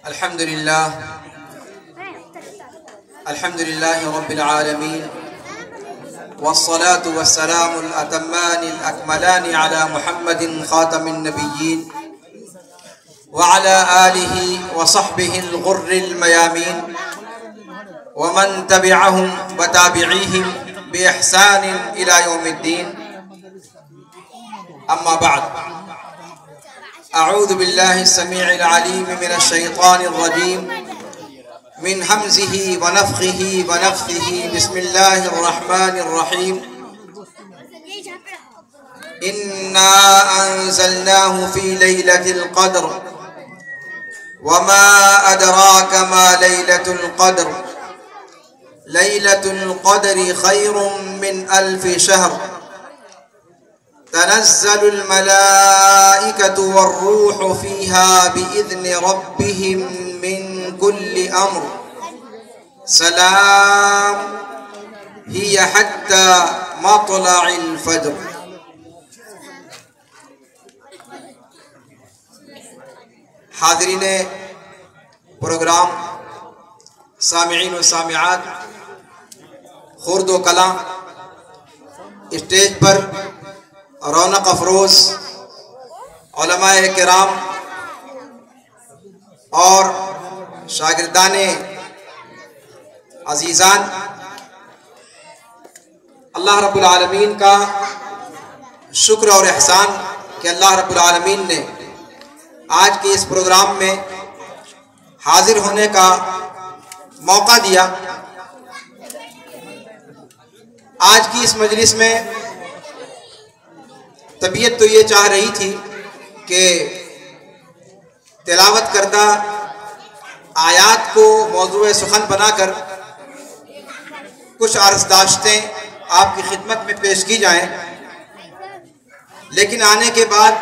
अल्हम्दुलिल्लाह रब्बिल आलमीन वस्सलातु वस्सलामुल अतम्मानिल अकमलानि अला मुहम्मदिन खातमिन नबिय्यीन व अला आलिहि व सहबिहिल गुर्रिल मयामीन व मन तबिअहुम व ताबिईहिम बि इहसानिन इला यौमिद्दीन। अम्मा बअद, अऊज़ु बिल्लाहि समीइल अलीम मिनश शैतानिर रजीम मिन हमज़िही व नफ़्ख़िही व नफ़्थिही। बिस्मिल्लाहिर रहमानिर रहीम। इन्ना अंज़लनाहु फ़ी लैलतिल क़द्र व मा अदराका मा लैलतुल क़द्र लैलतुल क़द्रि ख़ैरुम मिन अल्फ़ि शहर तनज़्ज़लुल मलाइकतु वर्रूहु फ़ीहा बिइज़्नि रब्बिहिम मिन कुल्लि अम्र सलाम हिय हत्ता मत्लइल फज्र। हाज़रीने प्रोग्राम, सामिईन व सामिआत, खुर्द व कलां, स्टेज पर रौनक अफरोज़ उलमाए किराम और शागिर्दाने अजीज़ान, अल्लाह रब्बुल आलमीन का शुक्र और एहसान कि अल्लाह रब्बुल आलमीन ने आज के इस प्रोग्राम में हाजिर होने का मौका दिया। आज की इस मजलिस में तबीयत तो ये चाह रही थी कि तिलावत करदा आयात को मौज़ूए सुखन बनाकर कुछ अर्ज़दाश्तें आपकी खिदमत में पेश की जाएं, लेकिन आने के बाद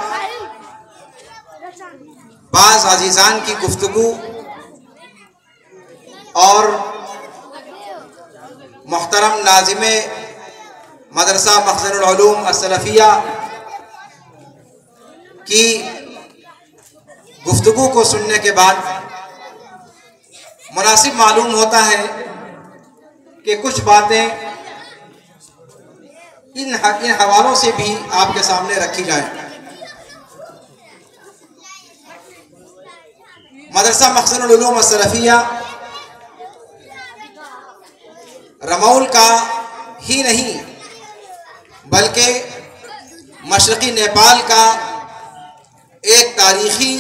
बाज़ अज़ीज़ान की गुफ्तगू और मोहतरम नाज़िमे मदरसा मख़ज़नुल उलूम अस्सलफ़िया की गुफ्तगू को सुनने के बाद मुनासिब मालूम होता है कि कुछ बातें इन हवालों से भी आपके सामने रखी जाएं। मदरसा मख़ज़नुल उलूम अस्सलफ़िया रमौल का ही नहीं बल्कि मशरक़ी नेपाल का एक तारीख़ी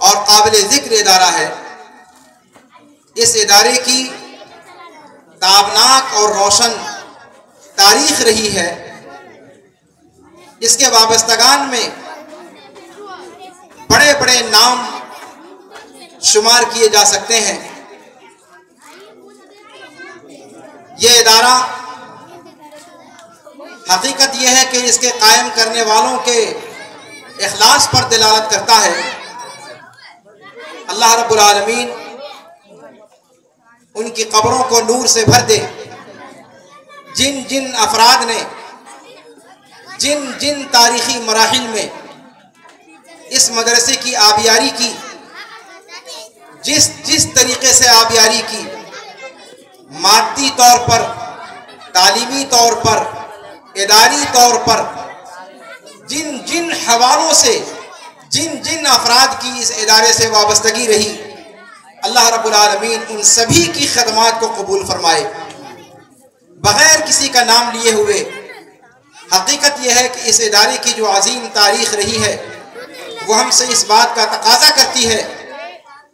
और काबिल ज़िक्र इदारा है। इस इदारे की ताबनाक और रोशन तारीख़ रही है। इसके वाबस्तगान में बड़े बड़े नाम शुमार किए जा सकते हैं। ये इदारा, हकीकत यह है कि इसके कायम करने वालों के इखलास पर दिलालत करता है। अल्लाह रब्बुल आलमीन उनकी कब्रों को नूर से भर दे। जिन जिन अफराद ने जिन जिन तारीख़ी मराहिल में इस मदरसे की आबियारी की, जिस जिस तरीक़े से आबियारी की, मादी तौर पर, तालीमी तौर पर, इदारी तौर पर, जिन जिन हवालों से जिन जिन अफराद की इस इदारे से वाबस्तगी रही, अल्लाह रब्बुल आलमीन उन सभी की खदमात को कबूल फरमाए बग़ैर किसी का नाम लिए हुए। हकीकत यह है कि इस इदारे की जो अजीम तारीख़ रही है वो हमसे इस बात का तकाज़ा करती है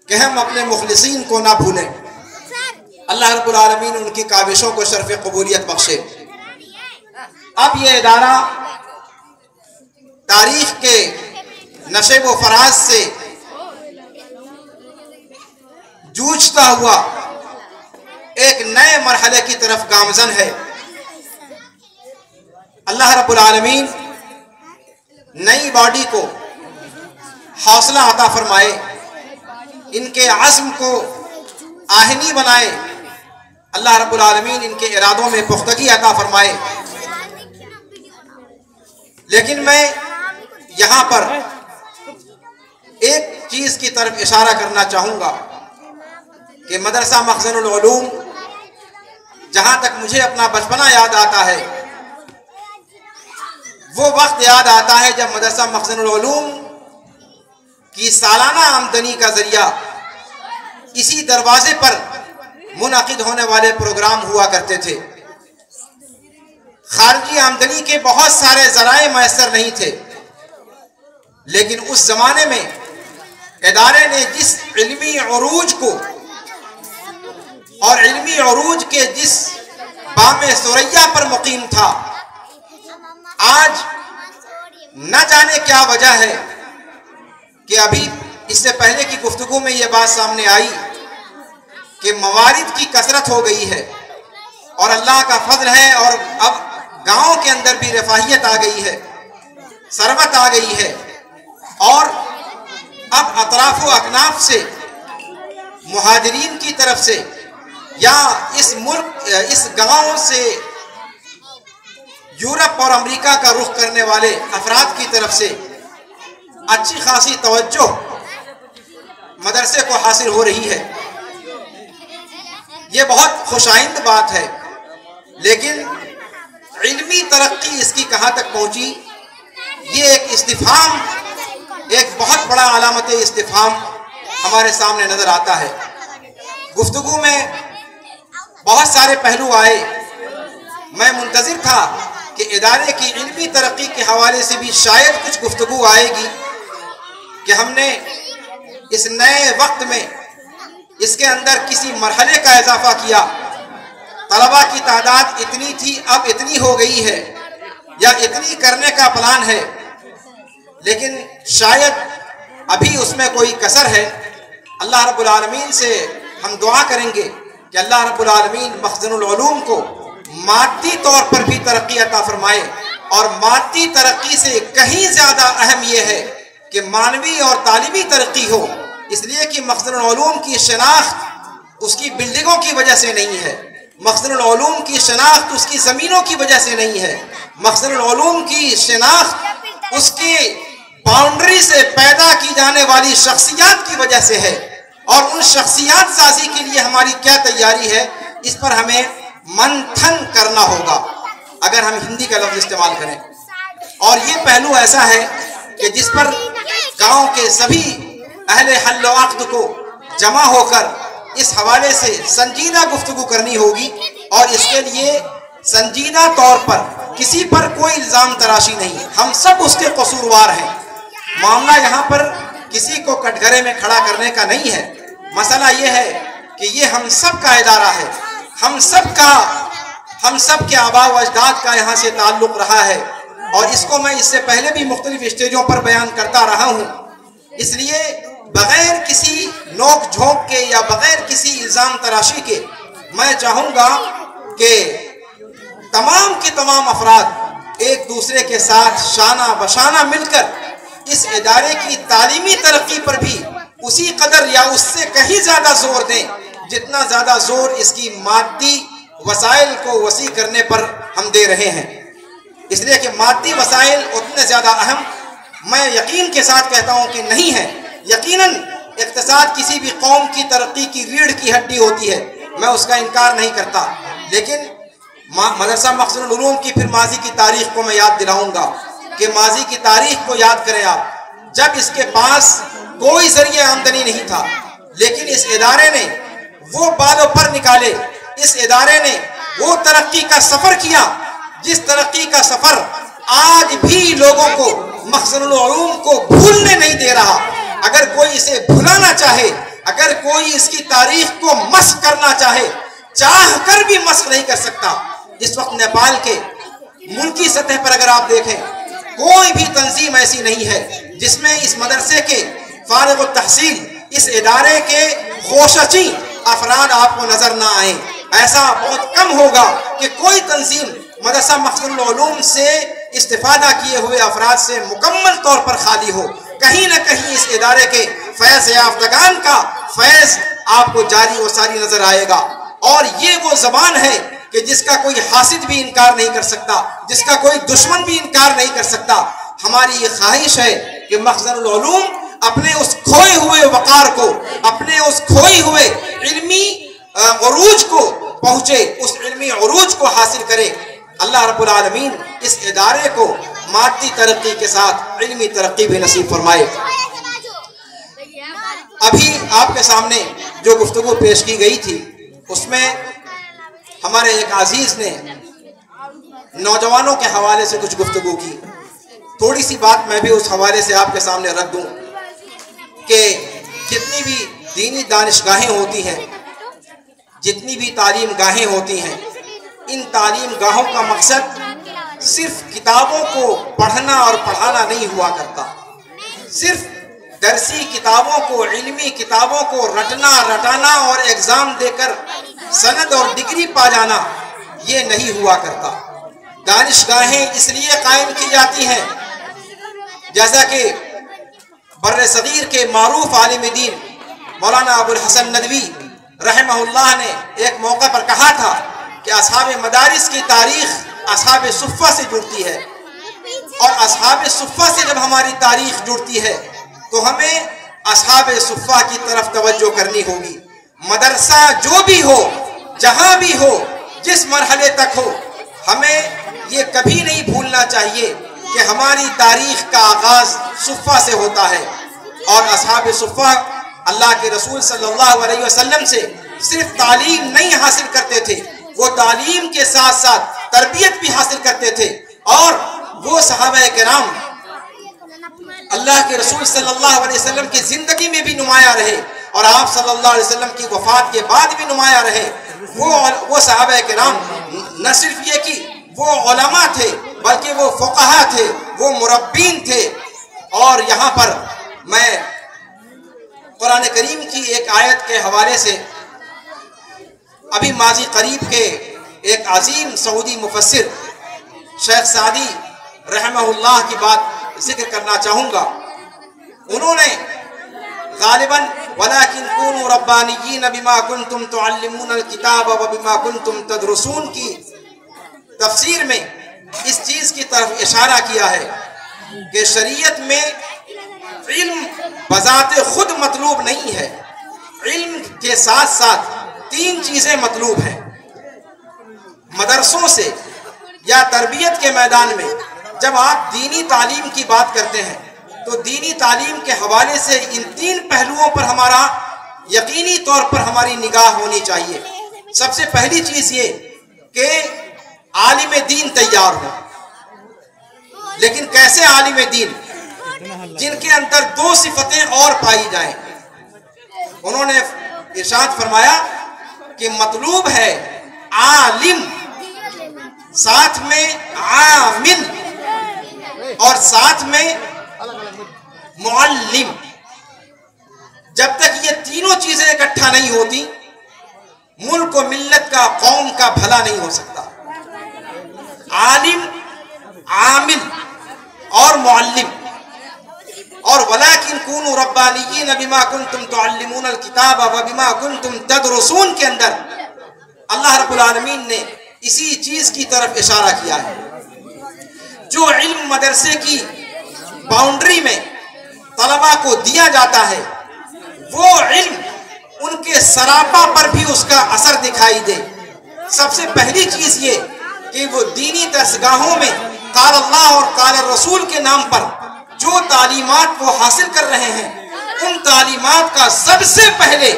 कि हम अपने मुखलिसीन को ना भूलें। अल्लाह रब्बुल आलमीन उनकी काविशों को शर्फ़ कबूलियत बख्शे। अब ये इदारा तारीख़ के नशे व फराज से जूझता हुआ एक नए मरहले की तरफ गामज़न है। अल्लाह रब्बुल आलमीन नई बॉडी को हौसला अता फरमाए, इनके अज़्म को आहनी बनाए। अल्लाह रब्बुल आलमीन इनके इरादों में पुख्तगी अता फरमाए। लेकिन मैं यहाँ पर एक चीज़ की तरफ इशारा करना चाहूँगा कि मदरसा मखज़नुल उलूम, जहाँ तक मुझे अपना बचपना याद आता है, वो वक्त याद आता है जब मदरसा मखज़नुल उलूम की सालाना आमदनी का ज़रिया इसी दरवाजे पर मुनअक़िद होने वाले प्रोग्राम हुआ करते थे। खारजी आमदनी के बहुत सारे ज़राए मैसर नहीं थे, लेकिन उस ज़माने में इदारे ने जिस इल्मी उरूज को और इल्मी उरूज के जिस बामे सुरैया पर मुकीम था, आज न जाने क्या वजह है कि अभी इससे पहले की गुफ्तगू में ये बात सामने आई कि मवारिद की कसरत हो गई है और अल्लाह का फजल है, और अब गाँव के अंदर भी रफाहियत आ गई है, सरबत आ गई है, और अब अतराफ व अकनाफ से मुहाजिरीन की तरफ से या इस मुल्क, इस गांव से यूरोप और अमेरिका का रुख करने वाले अफराद की तरफ से अच्छी खासी तवज्जो मदरसे को हासिल हो रही है। ये बहुत खुशाइंद बात है, लेकिन इल्मी तरक्की इसकी कहाँ तक पहुँची, ये एक इस्तिफाम, एक बहुत बड़ा अलामत इस्तिफाम हमारे सामने नजर आता है। गुफ्तगू में बहुत सारे पहलू आए। मैं मुंतज़िर था कि इदारे की इल्मी तरक्की के हवाले से भी शायद कुछ गुफ्तगू आएगी कि हमने इस नए वक्त में इसके अंदर किसी मरहले का इजाफा किया, तलबा की तादाद इतनी थी, अब इतनी हो गई है, या इतनी करने का प्लान है, लेकिन शायद अभी उसमें कोई कसर है। अल्लाह रब्बुल आलमीन से हम दुआ करेंगे कि अल्लाह रब्बुल आलमीन मखज़नुल उलूम को मादी तौर पर भी तरक्की अता फरमाए, और मादी तरक्की से कहीं ज़्यादा अहम यह है कि मानवी और तालीमी तरक्की हो, इसलिए कि मखज़नुल उलूम की शनाख्त उसकी बिल्डिंगों की वजह से नहीं है, मखज़नुल उलूम की शनाख्त उसकी ज़मीनों की वजह से नहीं है, मखज़नुल उलूम की शनाख्त उसके बाउंड्री से पैदा की जाने वाली शख्सियात की वजह से है। और उन शख्सियात साजी के लिए हमारी क्या तैयारी है, इस पर हमें मंथन करना होगा, अगर हम हिंदी का लफ्ज़ इस्तेमाल करें। और ये पहलू ऐसा है कि जिस पर गांव के सभी अहले हल्ल व अक़्द को जमा होकर इस हवाले से संजीदा गुफ्तगू करनी होगी, और इसके लिए संजीदा तौर पर किसी पर कोई इल्ज़ाम तराशी नहीं, हम सब उसके कसूरवार हैं। मामला यहाँ पर किसी को कटघरे में खड़ा करने का नहीं है। मसला ये है कि ये हम सब का इदारा है, हम सब के आबा व अजदाद का यहाँ से ताल्लुक़ रहा है, और इसको मैं इससे पहले भी मुख्तलिफ स्टेजों पर बयान करता रहा हूँ। इसलिए बग़ैर किसी नोक झोंक के या बग़ैर किसी इल्ज़ाम तराशी के मैं चाहूँगा कि तमाम के तमाम अफराद एक दूसरे के साथ शाना बशाना मिलकर इस इदारे की तालीमी तरक्की पर भी उसी कदर या उससे कहीं ज़्यादा जोर दें जितना ज़्यादा जोर इसकी मादी वसाइल को वसी करने पर हम दे रहे हैं। इसलिए कि मादी वसाइल उतने ज़्यादा अहम मैं यकीन के साथ कहता हूँ कि नहीं है। यकीनन इक़्तिसाद किसी भी कौम की तरक्की की रीढ़ की हड्डी होती है, मैं उसका इनकार नहीं करता, लेकिन मदरसा मखज़नुल उलूम की फिर माजी की तारीख़ को मैं याद दिलाऊँगा कि माजी की तारीख़ को याद करें आप, जब इसके पास कोई ज़रिए आमदनी नहीं था, लेकिन इस इदारे ने वो बालों पर निकाले, इस इदारे ने वो तरक्की का सफ़र किया जिस तरक्की का सफ़र आज भी लोगों को मखज़नुल उलूम को भूलने नहीं दे रहा। अगर कोई इसे भुलाना चाहे, अगर कोई इसकी तारीख़ को मस्ख़ करना चाहे, चाह कर भी मस्ख़ नहीं कर सकता। इस वक्त नेपाल के मुल्की सतह पर अगर आप देखें, कोई भी तंजीम ऐसी नहीं है जिसमें इस मदरसे के फारिग व तहसील, इस इदारे के खोशची अफराद आपको नजर ना आए। ऐसा बहुत कम होगा कि कोई तंजीम मदरसा मखज़नुल उलूम से इस्तिफादा किए हुए अफराद से मुकम्मल तौर पर खाली हो। कहीं ना कहीं इस इदारे के फैज़ याफ्तगान का फैज़ आपको जारी और सारी नजर आएगा। और ये वो ज़बान है कि जिसका कोई हासिद भी इनकार नहीं कर सकता, जिसका कोई दुश्मन भी इनकार नहीं कर सकता। हमारी ये ख्वाहिश है कि मखज़नुल उलूम अपने उस खोए हुए वकार को, अपने उस खोए हुए इल्मी उरूज को पहुंचे, उस इल्मी उरूज को हासिल करे। अल्लाह रब्बुल आलमीन इस इदारे को मादी तरक्की के साथ इल्मी तरक्की भी नसीब फरमाए। अभी आपके सामने जो गुफ्तगू पेश की गई थी उसमें हमारे एक अजीज ने नौजवानों के हवाले से कुछ गुफ्तगू की। थोड़ी सी बात मैं भी उस हवाले से आपके सामने रख दूं कि जितनी भी दीनी दानिशगाहें होती हैं, जितनी भी तालीम गाहें होती हैं, इन तालीम गाहों का मकसद सिर्फ किताबों को पढ़ना और पढ़ाना नहीं हुआ करता। सिर्फ दरसी किताबों को, इल्मी किताबों को रटना रटाना और एग्ज़ाम देकर सनद और डिग्री पा जाना ये नहीं हुआ करता। दानिशगाहें इसलिए कायम की जाती हैं, जैसा कि बर्रे सगीर के मारूफ आलिम दीन मौलाना अबुल हसन नदवी रहमहुल्लाह ने एक मौका पर कहा था कि असहाब मदारिस की तारीख असहाब सुफ़्फ़ा से जुड़ती है, और असहाब सुफ़्फ़ा से जब हमारी तारीख जुड़ती है तो हमें असहाब सुफ़्फ़ा की तरफ तवज्जो करनी होगी। मदरसा जो भी हो, जहाँ भी हो, जिस मरहले तक हो, हमें ये कभी नहीं भूलना चाहिए कि हमारी तारीख का आगाज़ सुफ़्फ़ा से होता है। और असहाब सुफ़्फ़ा अल्लाह के रसूल सल्लल्लाहु अलैहि वसल्लम से सिर्फ तालीम नहीं हासिल करते थे, वो तालीम के साथ साथ तरबियत भी हासिल करते थे। और वो सहाबा किराम अल्लाह के रसूल सल्लल्लाहु अलैहि वसल्लम की ज़िंदगी में भी नुमाया रहे और आप सल्लल्लाहु अलैहि वसल्लम की वफ़ात के बाद भी नुमाया रहे। वो सहाबा किराम न सिर्फ ये कि वो उलमा थे, बल्कि वो फ़ुक़हा थे, वो मुरब्बीन थे। और यहाँ पर मैं कुरान करीम की एक आयत के हवाले से अभी माजी करीब के एक अजीम सऊदी मुफस्सिर शेख सादी रहमहुल्लाह की बात जिक्र करना चाहूँगा। उन्होंने गालिबन वलाकिन कूनू रब्बानिय्यीन बिमा कुंतुम तुअल्लिमूनल किताब व बिमा कुंतुम तदरुसून की तफसीर में इस चीज़ की तरफ इशारा किया है कि शरीयत में इल्म बज़ाते खुद मतलूब नहीं है। इल्म के साथ साथ तीन चीज़ें मतलूब हैं। मदरसों से या तरबियत के मैदान में जब आप दीनी तालीम की बात करते हैं तो दीनी तालीम के हवाले से इन तीन पहलुओं पर हमारा यकीनी तौर पर हमारी निगाह होनी चाहिए। सबसे पहली चीज़ ये कि आलिम दीन तैयार हो। लेकिन कैसे आलिम दीन? जिनके अंदर दो सिफतें और पाई जाएं। उन्होंने इरशाद फरमाया कि मतलूब है आलिम, साथ में आमिल और साथ में मुअल्लिम। जब तक ये तीनों चीजें इकट्ठा नहीं होती, मुल्क व मिल्लत का, कौम का भला नहीं हो सकता। आलिम, आमिल और मुअल्लिम। और वलाकिन कूनू रब्बानिय्यीन बिमा कुंतुम तुअल्लिमूनल किताब व बिमा कुंतुम तदरुसून के अंदर अल्लाह रब्बुल आलमीन ने इसी चीज की तरफ इशारा किया है। जो इल्म मदरसे की बाउंड्री में तलबा को दिया जाता है, वो इल्म उनके सरापा पर भी उसका असर दिखाई दे। सबसे पहली चीज ये कि वो दीनी दरसगाहों में क़ाल अल्लाह और क़ाल रसूल के नाम पर जो तालीमात वो हासिल कर रहे हैं, उन तालीमात का सबसे पहले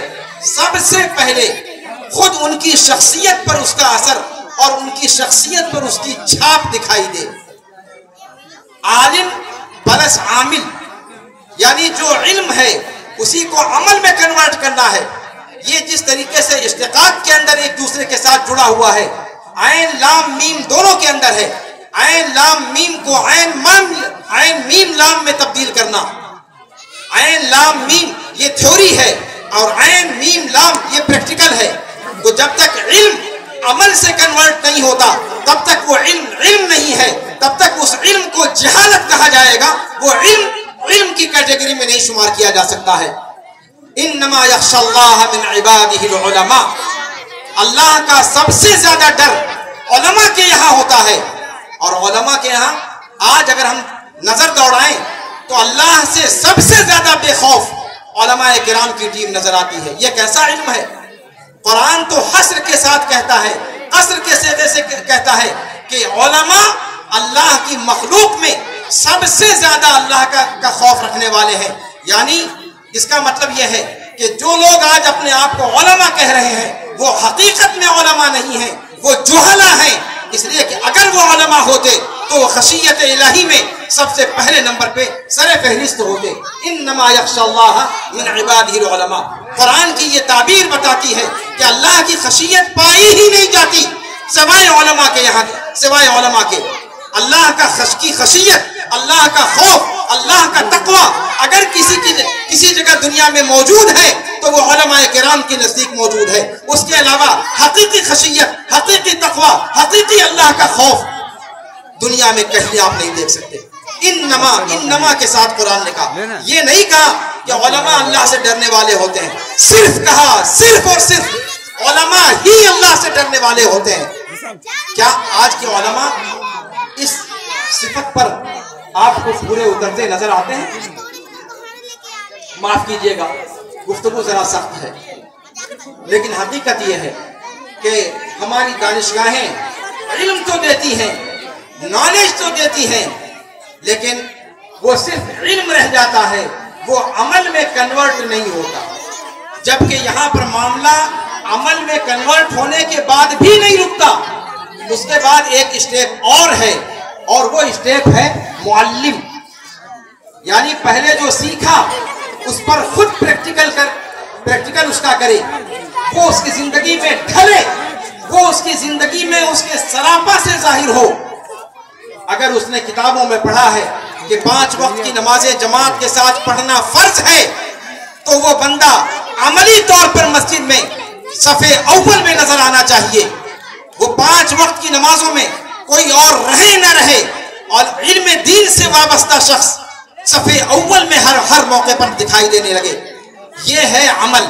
खुद उनकी शख्सियत पर उसका असर और उनकी शख्सियत पर उसकी छाप दिखाई दे। आलिम प्लस आमिल, यानी जो इल्म है उसी को अमल में कन्वर्ट करना है। ये जिस तरीके से इश्तिकाक के अंदर एक दूसरे के साथ जुड़ा हुआ है, आइन लाम मीम दोनों के अंदर है। आइन लाम मीम को आइन मीम लाम में तब्दील करना, आइन लाम मीम ये थ्योरी है और आइन मीम लाम ये प्रैक्टिकल है। तो जब तक इल्म अमल से कन्वर्ट नहीं होता, तब तक वो इल्म नहीं है, तब तक उस इल्म को जहालत कहा जाएगा। वो इल्म की कैटेगरी में नहीं शुमार किया जा सकता है। इन्नमा यख्शल्लाह मिन इबादिहिल उलमा, अल्लाह का सबसे ज्यादा डर उलमा के यहाँ होता है। और उलमा के यहाँ आज अगर हम नजर दौड़ाएं तो अल्लाह से सबसे ज्यादा बेखौफ उलमाए किराम की टीम नजर आती है। यह कैसा इल्म है? कुरान तो हस्र के साथ कहता है, कसर के सीगे से कहता है कि उलमा अल्लाह की मखलूक में सबसे ज्यादा अल्लाह का खौफ रखने वाले हैं। यानी इसका मतलब यह है कि जो लोग आज अपने आप को उलमा कह रहे हैं वो हकीकत में उलमा नहीं है, वो जुहला हैं। इसलिए कि अगर वो उलमा होते तो वो खशियत इलाही में सबसे पहले नंबर पे सरे फहरिस्त होते। इन्नमा यख्शल्लाह मिन इबादिहिल उलमा। कुरान की ये ताबीर बताती है कि अल्लाह की खशियत पाई ही नहीं जाती सिवाय उलमा के। यहाँ सिवाय उलमा के अल्लाह का खशियत, अल्लाह का खौफ, अल्लाह का तकवा अगर किसी जगह दुनिया में मौजूद है तो वो उलमाए किराम के नजदीक मौजूद है। उसके अलावा हकीकी खशियत, हकीकी तकवा, हकीकी अल्लाह का खौफ दुनिया में कहीं आप नहीं देख सकते। इन्नमा के साथ कुरान ने कहा, ये नहीं कहा कि उलमा अल्लाह से डरने वाले होते हैं, सिर्फ कहा सिर्फ और सिर्फ उलमा ही अल्लाह से डरने वाले होते हैं। क्या आज के उलमा इस सिफत पर आपको पूरे उतरते नजर आते हैं? माफ कीजिएगा, गुफ्तगू जरा सख्त है, लेकिन हकीकत यह है कि हमारी दानिशगाहें इल्म तो देती हैं, नॉलेज तो देती हैं, लेकिन वो सिर्फ इल्म रह जाता है, वो अमल में कन्वर्ट नहीं होता। जबकि यहाँ पर मामला अमल में कन्वर्ट होने के बाद भी नहीं रुकता। उसके बाद एक स्टेप और है, और वो स्टेप है मुअल्लिम। यानी पहले जो सीखा उस पर खुद प्रैक्टिकल उसका करे, वो उसकी जिंदगी में ढले, वो उसकी जिंदगी में उसके सरापा से जाहिर हो। अगर उसने किताबों में पढ़ा है कि 5 वक्त की नमाजें जमात के साथ पढ़ना फर्ज है, तो वो बंदा अमली तौर पर मस्जिद में सफे अव्वल में नजर आना चाहिए। वो 5 वक्त की नमाजों में कोई और रहे न रहे, और इल्म दीन से वाबस्ता शख्स सफे अव्वल में हर मौके पर दिखाई देने लगे। ये है अमल।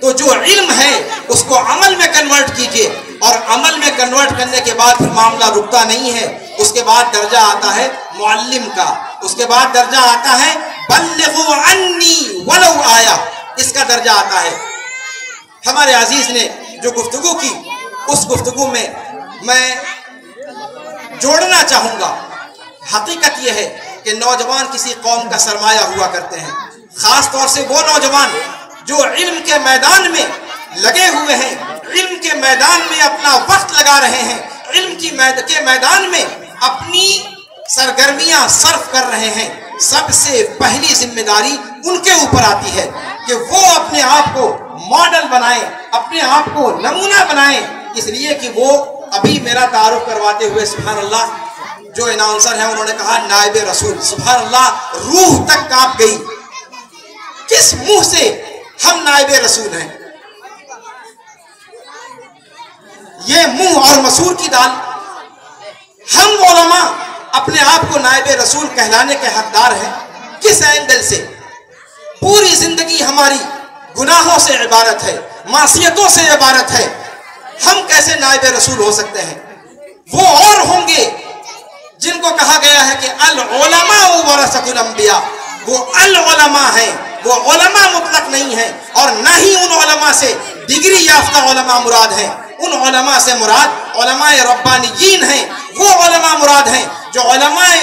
तो जो इल्म है उसको अमल में कन्वर्ट कीजिए, और अमल में कन्वर्ट करने के बाद फिर मामला रुकता नहीं है। उसके बाद दर्जा आता है मुअल्लिम का, उसके बाद दर्जा आता है बल्लिगु अन्नी वलौ आया, इसका दर्जा आता है। हमारे अजीज ने जो गुफ्तगू की, उस गुफ्तगू में मैं जोड़ना चाहूंगा, हकीकत यह है कि नौजवान किसी कौम का सरमाया हुआ करते हैं, खास तौर से वो नौजवान जो इल्म के मैदान में लगे हुए हैं, इल्म के मैदान में अपना वक्त लगा रहे हैं, इल्म के मैदान में अपनी सरगर्मियां सर्फ कर रहे हैं। सबसे पहली जिम्मेदारी उनके ऊपर आती है कि वो अपने आप को मॉडल बनाएं, अपने आप को नमूना बनाएं। इसलिए कि वो अभी मेरा तारुफ करवाते हुए सुभान अल्लाह जो अनाउंसर है उन्होंने कहा नायब रसूल, सुभान अल्लाह, रूह तक कांप गई। किस मुंह से हम नायब रसूल हैं? ये मुंह और मसूर की दाल। हम उलमा अपने आप को नायब रसूल कहलाने के हकदार हैं। किस एंगल से? पूरी जिंदगी हमारी गुनाहों से इबारत है, मासियतों से इबारत है। हम कैसे नायब रसूल हो सकते हैं? वो और होंगे जिनको कहा गया है कि अल उलमा वरसतुल अंबिया, वो अल उलमा है, वो उलमा मुतलक नहीं है, और न ही उन उलमा से डिग्री याफ्ता उलमा मुराद है। उन उलमा से मुराद उलमाए रब्बानियीन हैं। वो उलमा मुराद हैं जो उलमाए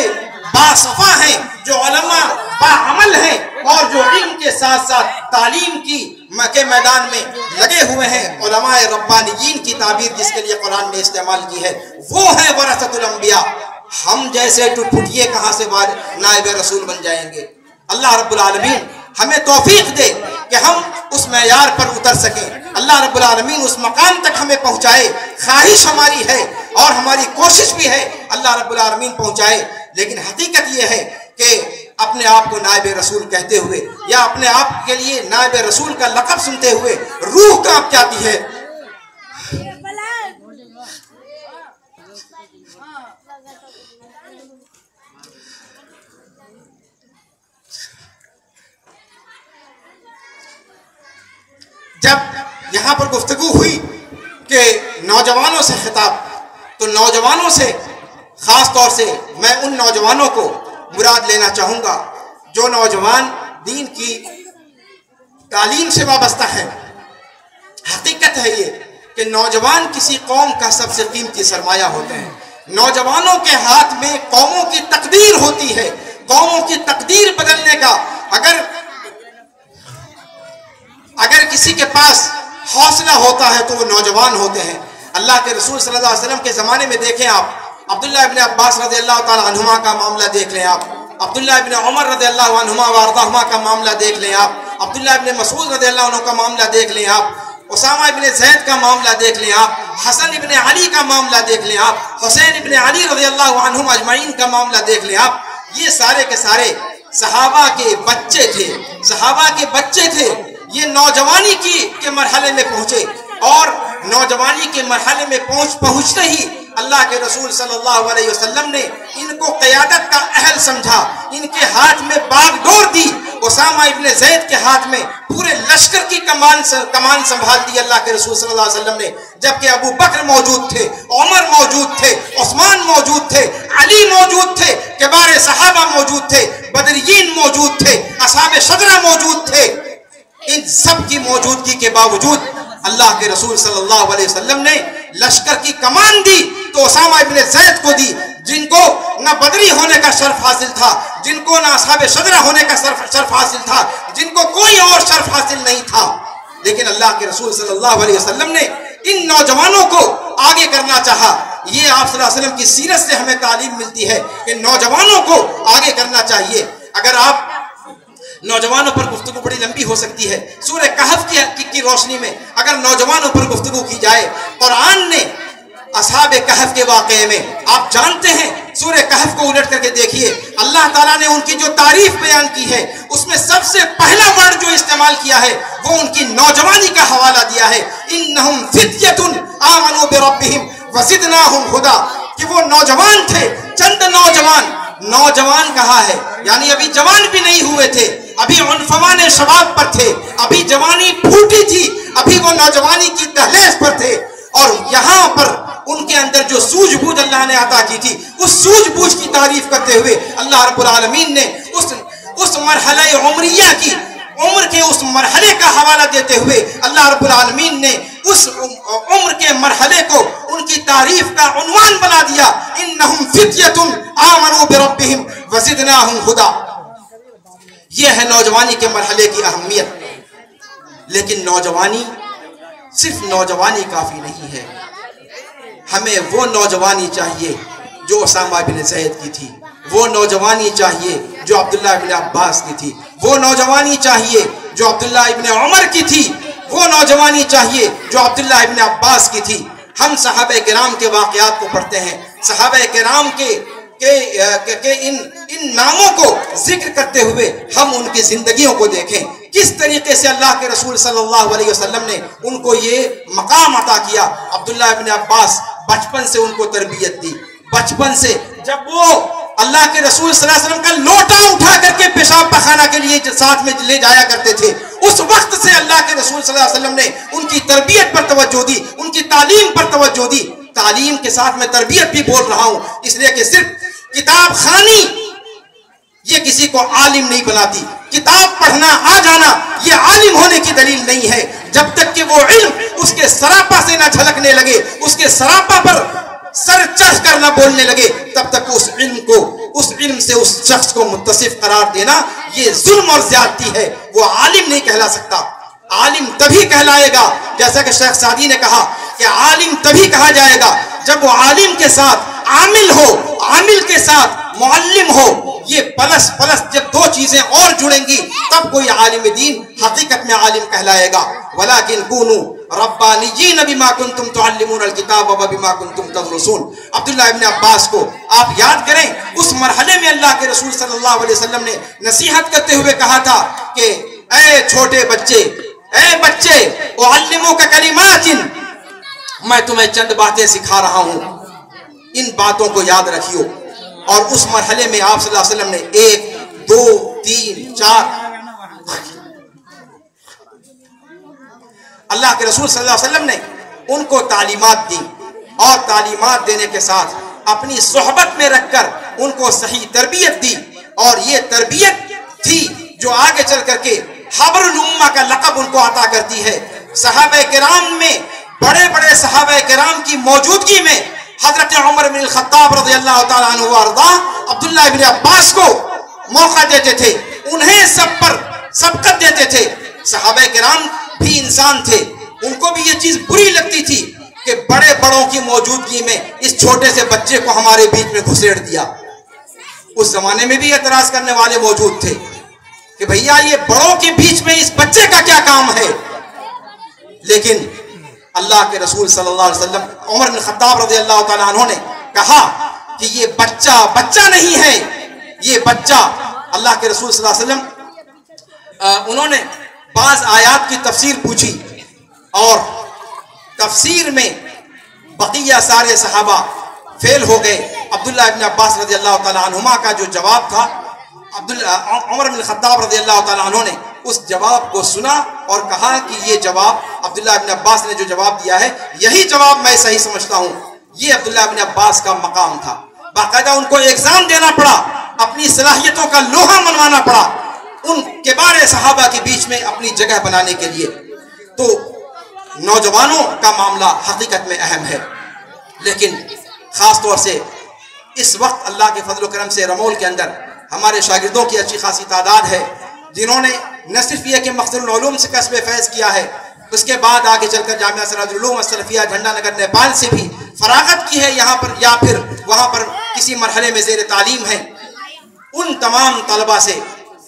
बासफा हैं, जो उलमा बाअमल हैं, और जो इल्म के साथ साथ तालीम के मैदान में लगे हुए हैं। उलमाए रब्बानियीन की ताबीर जिसके लिए कुरान ने इस्तेमाल की है वो है वरसतुल अंबिया। हम जैसे टुटपुटिये कहाँ से नायब रसूल बन जाएंगे? अल्लाह रब्बुल आलमीन हमें तौफीक दे कि हम उस मैयार पर उतर सकें। अल्लाह रब्बुल आलमीन उस मकाम तक हमें पहुँचाए। ख्वाहिश हमारी है और हमारी कोशिश भी है अल्लाह रब्बुल आलमीन पहुँचाए। लेकिन हकीकत यह है कि अपने आप को नायब रसूल कहते हुए या अपने आप के लिए नायब रसूल का लक़ब सुनते हुए रूह कांप जाती है। जब यहाँ पर गुफ्तगू हुई कि नौजवानों से खिताब, तो नौजवानों से खास तौर से मैं उन नौजवानों को मुराद लेना चाहूँगा जो नौजवान दीन की तालीम से वाबस्ता है, हकीकत है ये कि नौजवान किसी कौम का सबसे कीमती सरमाया होते हैं। नौजवानों के हाथ में कौमों की तकदीर होती है। कौमों की तकदीर बदलने का अगर किसी के पास हौसला होता है तो वो नौजवान होते हैं। अल्लाह के रसूल सल्लल्लाहु अलैहि वसल्लम के ज़माने में देखें आप, अब्दुल्लाह इब्न अब्बास रज़ियल्लाहु ताला अन्हुमा का मामला देख लें आप, अब्दुल्लाह इब्न उमर रज़ियल्लाहु अन्हुमा व अर्दाहुमा का मामला देख लें आप, अब्दुल्लाह इब्न मसूद रज़ियल्लाहु अन्हु का मामला देख लें आप, उसामा इब्न ज़ैद का मामला देख लें आप, हसन इब्न अली का मामला देख लें आप, हुसैन इब्न अली रज़ियल्लाहु अन्हुम अजमईन का मामला देख लें आप। ये सारे के सारे सहाबा के बच्चे थे, सहाबा के बच्चे थे। ये नौजवानी के मरहले में पहुंचे और नौजवानी के मरहले में पहुंचते ही अल्लाह के रसूल सल्लल्लाहु अलैहि वसल्लम ने इनको क़यादत का अहल समझा, इनके हाथ में बागडोर दी। उसामा इब्न ज़ैद के हाथ में पूरे लश्कर की कमान संभाल दी अल्लाह के रसूल सल्लल्लाहु अलैहि वसल्लम ने, जबकि अबू बकर मौजूद थे, उमर मौजूद थे, उस्मान मौजूद थे, अली मौजूद थे, किबार सहाबा मौजूद थे, बदरियीन मौजूद थे, असहाबे शजरा मौजूद थे। इन सब की मौजूदगी के बावजूद अल्लाह के रसूल सल्लल्लाहु अलैहि वसल्लम ने लश्कर की कमान दी तो उसामा इब्न ज़ैद को दी, जिनको न बदरी होने का शर्फ हासिल था, जिनको न असहाबे शजरा होने का शर्फ हासिल था, जिनको कोई और शर्फ हासिल नहीं था। लेकिन अल्लाह के रसूल सल्लल्लाहु अलैहि वसल्लम ने इन नौजवानों को आगे करना चाहा। ये आप सल्लल्लाहु अलैहि वसल्लम की सीरत से हमें तालीम मिलती है कि नौजवानों को आगे करना चाहिए। अगर आप नौजवानों पर गुफ्तगू बड़ी लंबी हो सकती है। सूरह कहफ की रोशनी में अगर नौजवानों पर गुफ्तगू की जाए, कुरान ने असहाबे कहफ के वाक़े में आप जानते हैं, सूरह कहफ को उलट करके देखिए, अल्लाह ताला ने उनकी जो तारीफ बयान की है उसमें सबसे पहला वर्ड जो इस्तेमाल किया है वो उनकी नौजवानी का हवाला दिया है। इन्नहुम फित्यतुन आमनू बिरब्बिहिम वज़िदनाहुम हुदा, कि वो नौजवान थे, चंद नौजवान कहा है, यानी अभी जवान भी नहीं हुए थे, अभी उनफवाने शबाब पर थे, अभी जवानी फूटी थी, अभी वो नौजवानी की दहलीज पर थे। और यहाँ पर उनके अंदर जो सूझबूझ अल्लाह ने अता की थी, उस सूझबूझ की तारीफ करते हुए अल्लाह रब्बुल आलमीन ने उस मरहले उमरिया की उम्र के उस मरहले का हवाला देते हुए अल्लाह रब्बुल आलमीन ने उस उम्र के मरहले को उनकी तारीफ का उन्वान बना दिया। इन्नहुम फित्यतुन आमनू बिरब्बिहिम वज़िदनाहुम हुदा। यह है नौजवानी के मरहले की अहमियत। लेकिन नौजवानी, सिर्फ नौजवानी काफी नहीं है, हमें वो नौजवानी चाहिए जो उसामा बिन ज़ैद की थी, वो नौजवानी चाहिए जो अब्दुल्लाह इब्न अब्बास की थी, वो नौजवानी चाहिए जो अब्दुल्लाह इब्न उमर की थी, वो नौजवानी चाहिए जो अब्दुल्लाह इब्न अब्बास की थी। हम सहाबा किराम के वाक़यात को पढ़ते हैं, सहाबा किराम के इन नामों को जिक्र करते हुए हम उनकी जिंदगियों को देखें, किस तरीके से अल्लाह के रसूल सल्लल्लाहु अलैहि वसल्लम ने उनको ये मकाम अता किया। अब्दुल्लाह इब्न अब्बास बचपन से उनको तरबियत दी, बचपन से जब वो अल्लाह के रसूल सल्लल्लाहु अलैहि वसल्लम का लोटा उठा करके पेशाब पखाना के लिए साथ में ले जाया करते थे, उस वक्त से अल्लाह के रसूल सल्लल्लाहु अलैहि वसल्लम ने उनकी तरबियत पर तवज्जो दी, उनकी तालीम पर तवज्जो दी। तालीम के साथ मैं तरबियत भी बोल रहा हूं, इसलिए कि सिर्फ किताब खानी ये किसी को आलिम नहीं बनाती, किताब पढ़ना आ जाना ये आलिम होने की दलील नहीं है। जब तक कि वो इल्म उसके सरापा से ना झलकने लगे, उसके सरापा पर सर चढ़ कर ना बोलने लगे, तब तक उस इल्म से उस शख्स को मुत्तसिफ करार देना ये जुल्म और ज्यादती है। वो आलिम नहीं कहला सकता। आलिम तभी कहलाएगा, जैसा कि शेख सादी ने कहा कि आलिम तभी कहा जाएगा जब वो आलिम के साथ आमिल हो, आमिल के साथ मुअल्लिम हो। ये प्लस जब दो चीजें और जुड़ेंगी तब कोई आलिम दीन हकीकत में आलिम कहलाएगा। वलाकिन कुनू रब्बानिय्यीन बिमा कुंतुम तुअल्लिमूनल किताब व बिमा कुंतुम तदरुसून। अब्दुल्लाह इब्न अब्बास को आप याद करें, उस मरहले में अल्लाह के रसूल सल्लल्लाहु अलैहि वसल्लम ने नसीहत करते हुए कहा था कि ऐ छोटे बच्चे, ऐ बच्चे, उअल्लिमुका कलिमातिन, मैं तुम्हें चंद बातें सिखा रहा हूं, इन बातों को याद रखियो। और उस मरहले में आप सल्लल्लाहु अलैहि वसल्लम ने 1 2 3 4 अल्लाह के रसूल सल्लल्लाहु अलैहि वसल्लम ने उनको तालीमात दी और तालीमात देने के साथ अपनी सोहबत में रखकर उनको सही तरबियत दी। और ये तरबियत थी जो आगे चल करके हबरुल उम्मा का लक़ब उनको अता करती है। सहाबा किराम में बड़े बड़े सहाबा किराम की मौजूदगी में हजरत उमर बिन खत्ताब रज़ियल्लाहु ताला अन्हु व अर्दा अब्दुल्लाह इब्न अब्बास को मौका देते थे, उन्हें सब पर सबकत देते थे। सहाबा किराम भी इंसान थे, उनको भी ये चीज बुरी लगती थी कि बड़े बड़ों की मौजूदगी में इस छोटे से बच्चे को हमारे बीच में घुसेड़ दिया। उस जमाने में भी एतराज करने वाले मौजूद थे कि भैया ये बड़ों के बीच में इस बच्चे का क्या काम है। लेकिन अल्लाह के रसूल सल्लल्लाहु अलैहि वसल्लम उमर बिन खत्ताब रज़ियल्लाहु ताला अन्हु ने कहा कि ये बच्चा बच्चा नहीं है, ये बच्चा। अल्लाह के रसूल सल्लल्लाहु अलैहि वसल्लम उन्होंने बाज आयात की तफसीर पूछी और तफसीर में बकिया सारे सहाबा फेल हो गए। अब्दुल्लाह इब्न अब्बास रज़ियल्लाहु ताला अन्हुमा का जो जवाब था, उमर बिन खत्ताब रज़ियल्लाहु ताला अन्हु ने उस जवाब को सुना और कहा कि ये जवाब अब्दुल्लाह इब्न अब्बास ने जो जवाब दिया है यही जवाब मैं सही समझता हूँ। ये अब्दुल्लाह इब्न अब्बास का मकाम था। बाकायदा उनको एग्जाम देना पड़ा, अपनी सलाहियतों का लोहा मनवाना पड़ा उन किबार सहाबा के बीच में अपनी जगह बनाने के लिए। तो नौजवानों का मामला हकीकत में अहम है, लेकिन ख़ास तौर से इस वक्त अल्लाह के फजल करम से रमोल के अंदर हमारे शागिर्दों की अच्छी खासी तादाद है जिन्होंने न सिर्फ यह कि मक़सदुल उलूम से कस्ब फैज़ किया है, उसके बाद आगे चलकर जामिया सिराजुल उलूम अस्सलफ़िया झंडानगर नेपाल से भी फरागत की है यहाँ पर, या फिर वहाँ पर किसी मरहले में ज़ेर तालीम है। उन तमाम तलबा से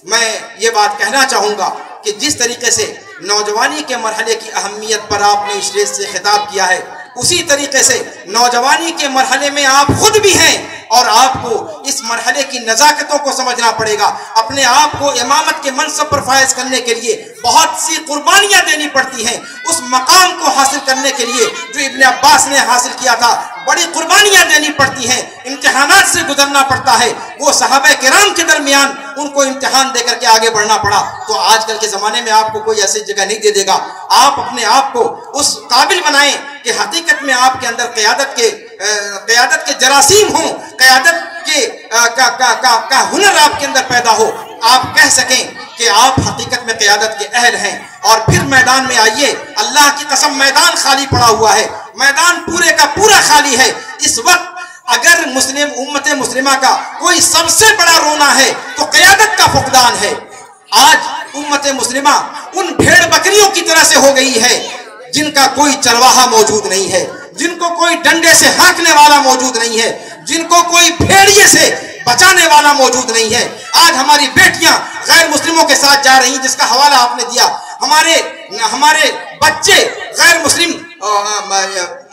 मैं ये बात कहना चाहूँगा कि जिस तरीके से नौजवानी के मरहले की अहमियत पर आपने स्टेज से खिताब किया है, उसी तरीके से नौजवानी के मरहले में आप खुद भी हैं और आपको इस मरहले की नज़ाकतों को समझना पड़ेगा। अपने आप को इमामत के मनसब पर फायज करने के लिए बहुत सी कुर्बानियाँ देनी पड़ती हैं। उस मकाम को हासिल करने के लिए जो इब्न अब्बास ने हासिल किया था, बड़ी कुर्बानियाँ देनी पड़ती हैं, इम्तिहानात से गुजरना पड़ता है। वो सहाबा किराम के दरमियान उनको इम्तिहान दे करके आगे बढ़ना पड़ा। तो आजकल के ज़माने में आपको कोई ऐसी जगह नहीं दे देगा। आप अपने आप को उस काबिल बनाएं कि हकीकत में आपके अंदर क़यादत के जरासीम हों, क़यादत के का हुनर आपके अंदर पैदा हो, आप कह सकें कि आप हकीकत में क़यादत के अहल हैं। और फिर मैदान में आइए। अल्लाह की कसम मैदान खाली पड़ा हुआ है, मैदान पूरे का पूरा खाली है। इस वक्त अगर मुस्लिम उम्मत मुस्लिमा का कोई सबसे बड़ा रोना है तो क़यादत का फुकदान है। आज उम्मत मुस्लिमा उन भेड़ बकरियों की तरह से हो गई है जिनका कोई चरवाहा मौजूद नहीं है, जिनको कोई डंडे से हाँकने वाला मौजूद नहीं है, जिनको कोई भेड़िए से बचाने वाला मौजूद नहीं है। आज हमारी बेटियां गैर मुस्लिमों के साथ जा रही, जिसका हवाला आपने दिया। हमारे बच्चे गैर मुस्लिम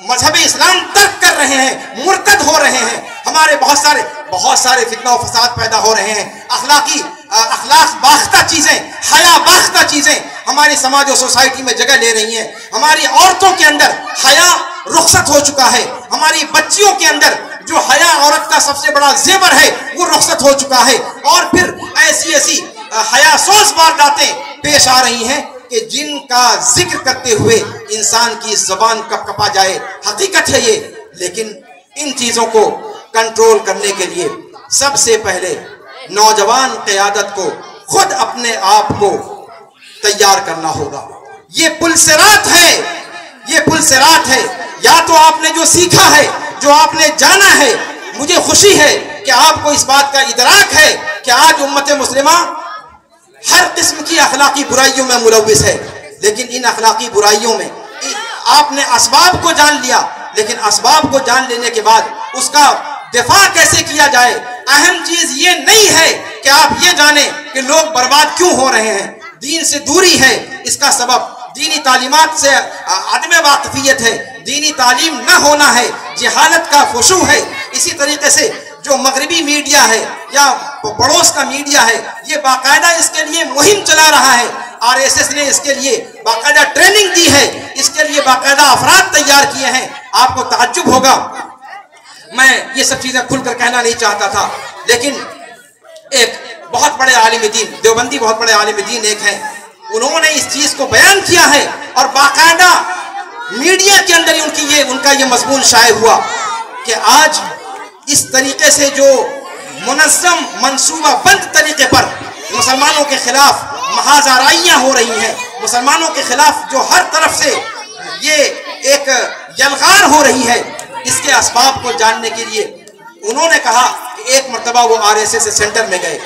मजहब इस्लाम तर्क कर रहे हैं, मुर्तद हो रहे हैं। हमारे बहुत सारे फितना और फसाद पैदा हो रहे हैं। अखलाक बाख्ता चीज़ें, हया बाख्ता चीज़ें हमारी समाज और सोसाइटी में जगह ले रही हैं। हमारी औरतों के अंदर हया रुखसत हो चुका है। हमारी बच्चियों के अंदर जो हया औरत का सबसे बड़ा जेवर है वो रुखसत हो चुका है। और फिर ऐसी हयासोस वारदातें पेश आ रही हैं कि जिनका जिक्र करते हुए इंसान की ज़बान कपकपा जाए। हकीकत है ये, लेकिन इन चीज़ों को कंट्रोल करने के लिए सबसे पहले नौजवान क़यादत को खुद अपने आप को तैयार करना होगा। ये पुलसिरात है, ये पुलसिरात है। या तो आपने जो सीखा है, जो आपने जाना है, मुझे खुशी है कि आपको इस बात का इदराक है कि आज उम्मत मुस्लिमा हर किस्म की अखलाकी बुराइयों में मुलव्विस है। लेकिन इन अखलाकी बुराइयों में आपने असबाब को जान लिया, लेकिन असबाब को जान लेने के बाद उसका दिफा कैसे किया जाए। अहम चीज ये नहीं है कि आप ये जानें कि लोग बर्बाद क्यों हो रहे हैं। दीन से दूरी है, इसका सबब दीनी तालीमात से अदम वाक़फ़ियत है, दीनी तालीम न होना है, जहालत का फुशू है। इसी तरीके से जो मगरबी मीडिया है या पड़ोस का मीडिया है, ये बाकायदा इसके लिए मुहिम चला रहा है। RSS ने इसके लिए बाकायदा ट्रेनिंग दी है, इसके लिए बाकायदा अफराद तैयार किए हैं। आपको ताज्जुब होगा, मैं ये सब चीज़ें खुलकर कहना नहीं चाहता था, लेकिन एक बहुत बड़े आलिम दीन, देवबंदी बहुत बड़े आलिम दीन एक हैं, उन्होंने इस चीज़ को बयान किया है और बाकायदा मीडिया के अंदर उनका ये मजमून शाये हुआ कि आज इस तरीके से जो मुनज़्ज़म मंसूबा बंद तरीके पर मुसलमानों के खिलाफ महाजाराइयाँ हो रही हैं, मुसलमानों के खिलाफ जो हर तरफ से ये एक यलगार हो रही है, इसके असबाब को जानने के लिए उन्होंने कहा कि एक मरतबा वो RSS सेंटर में गए,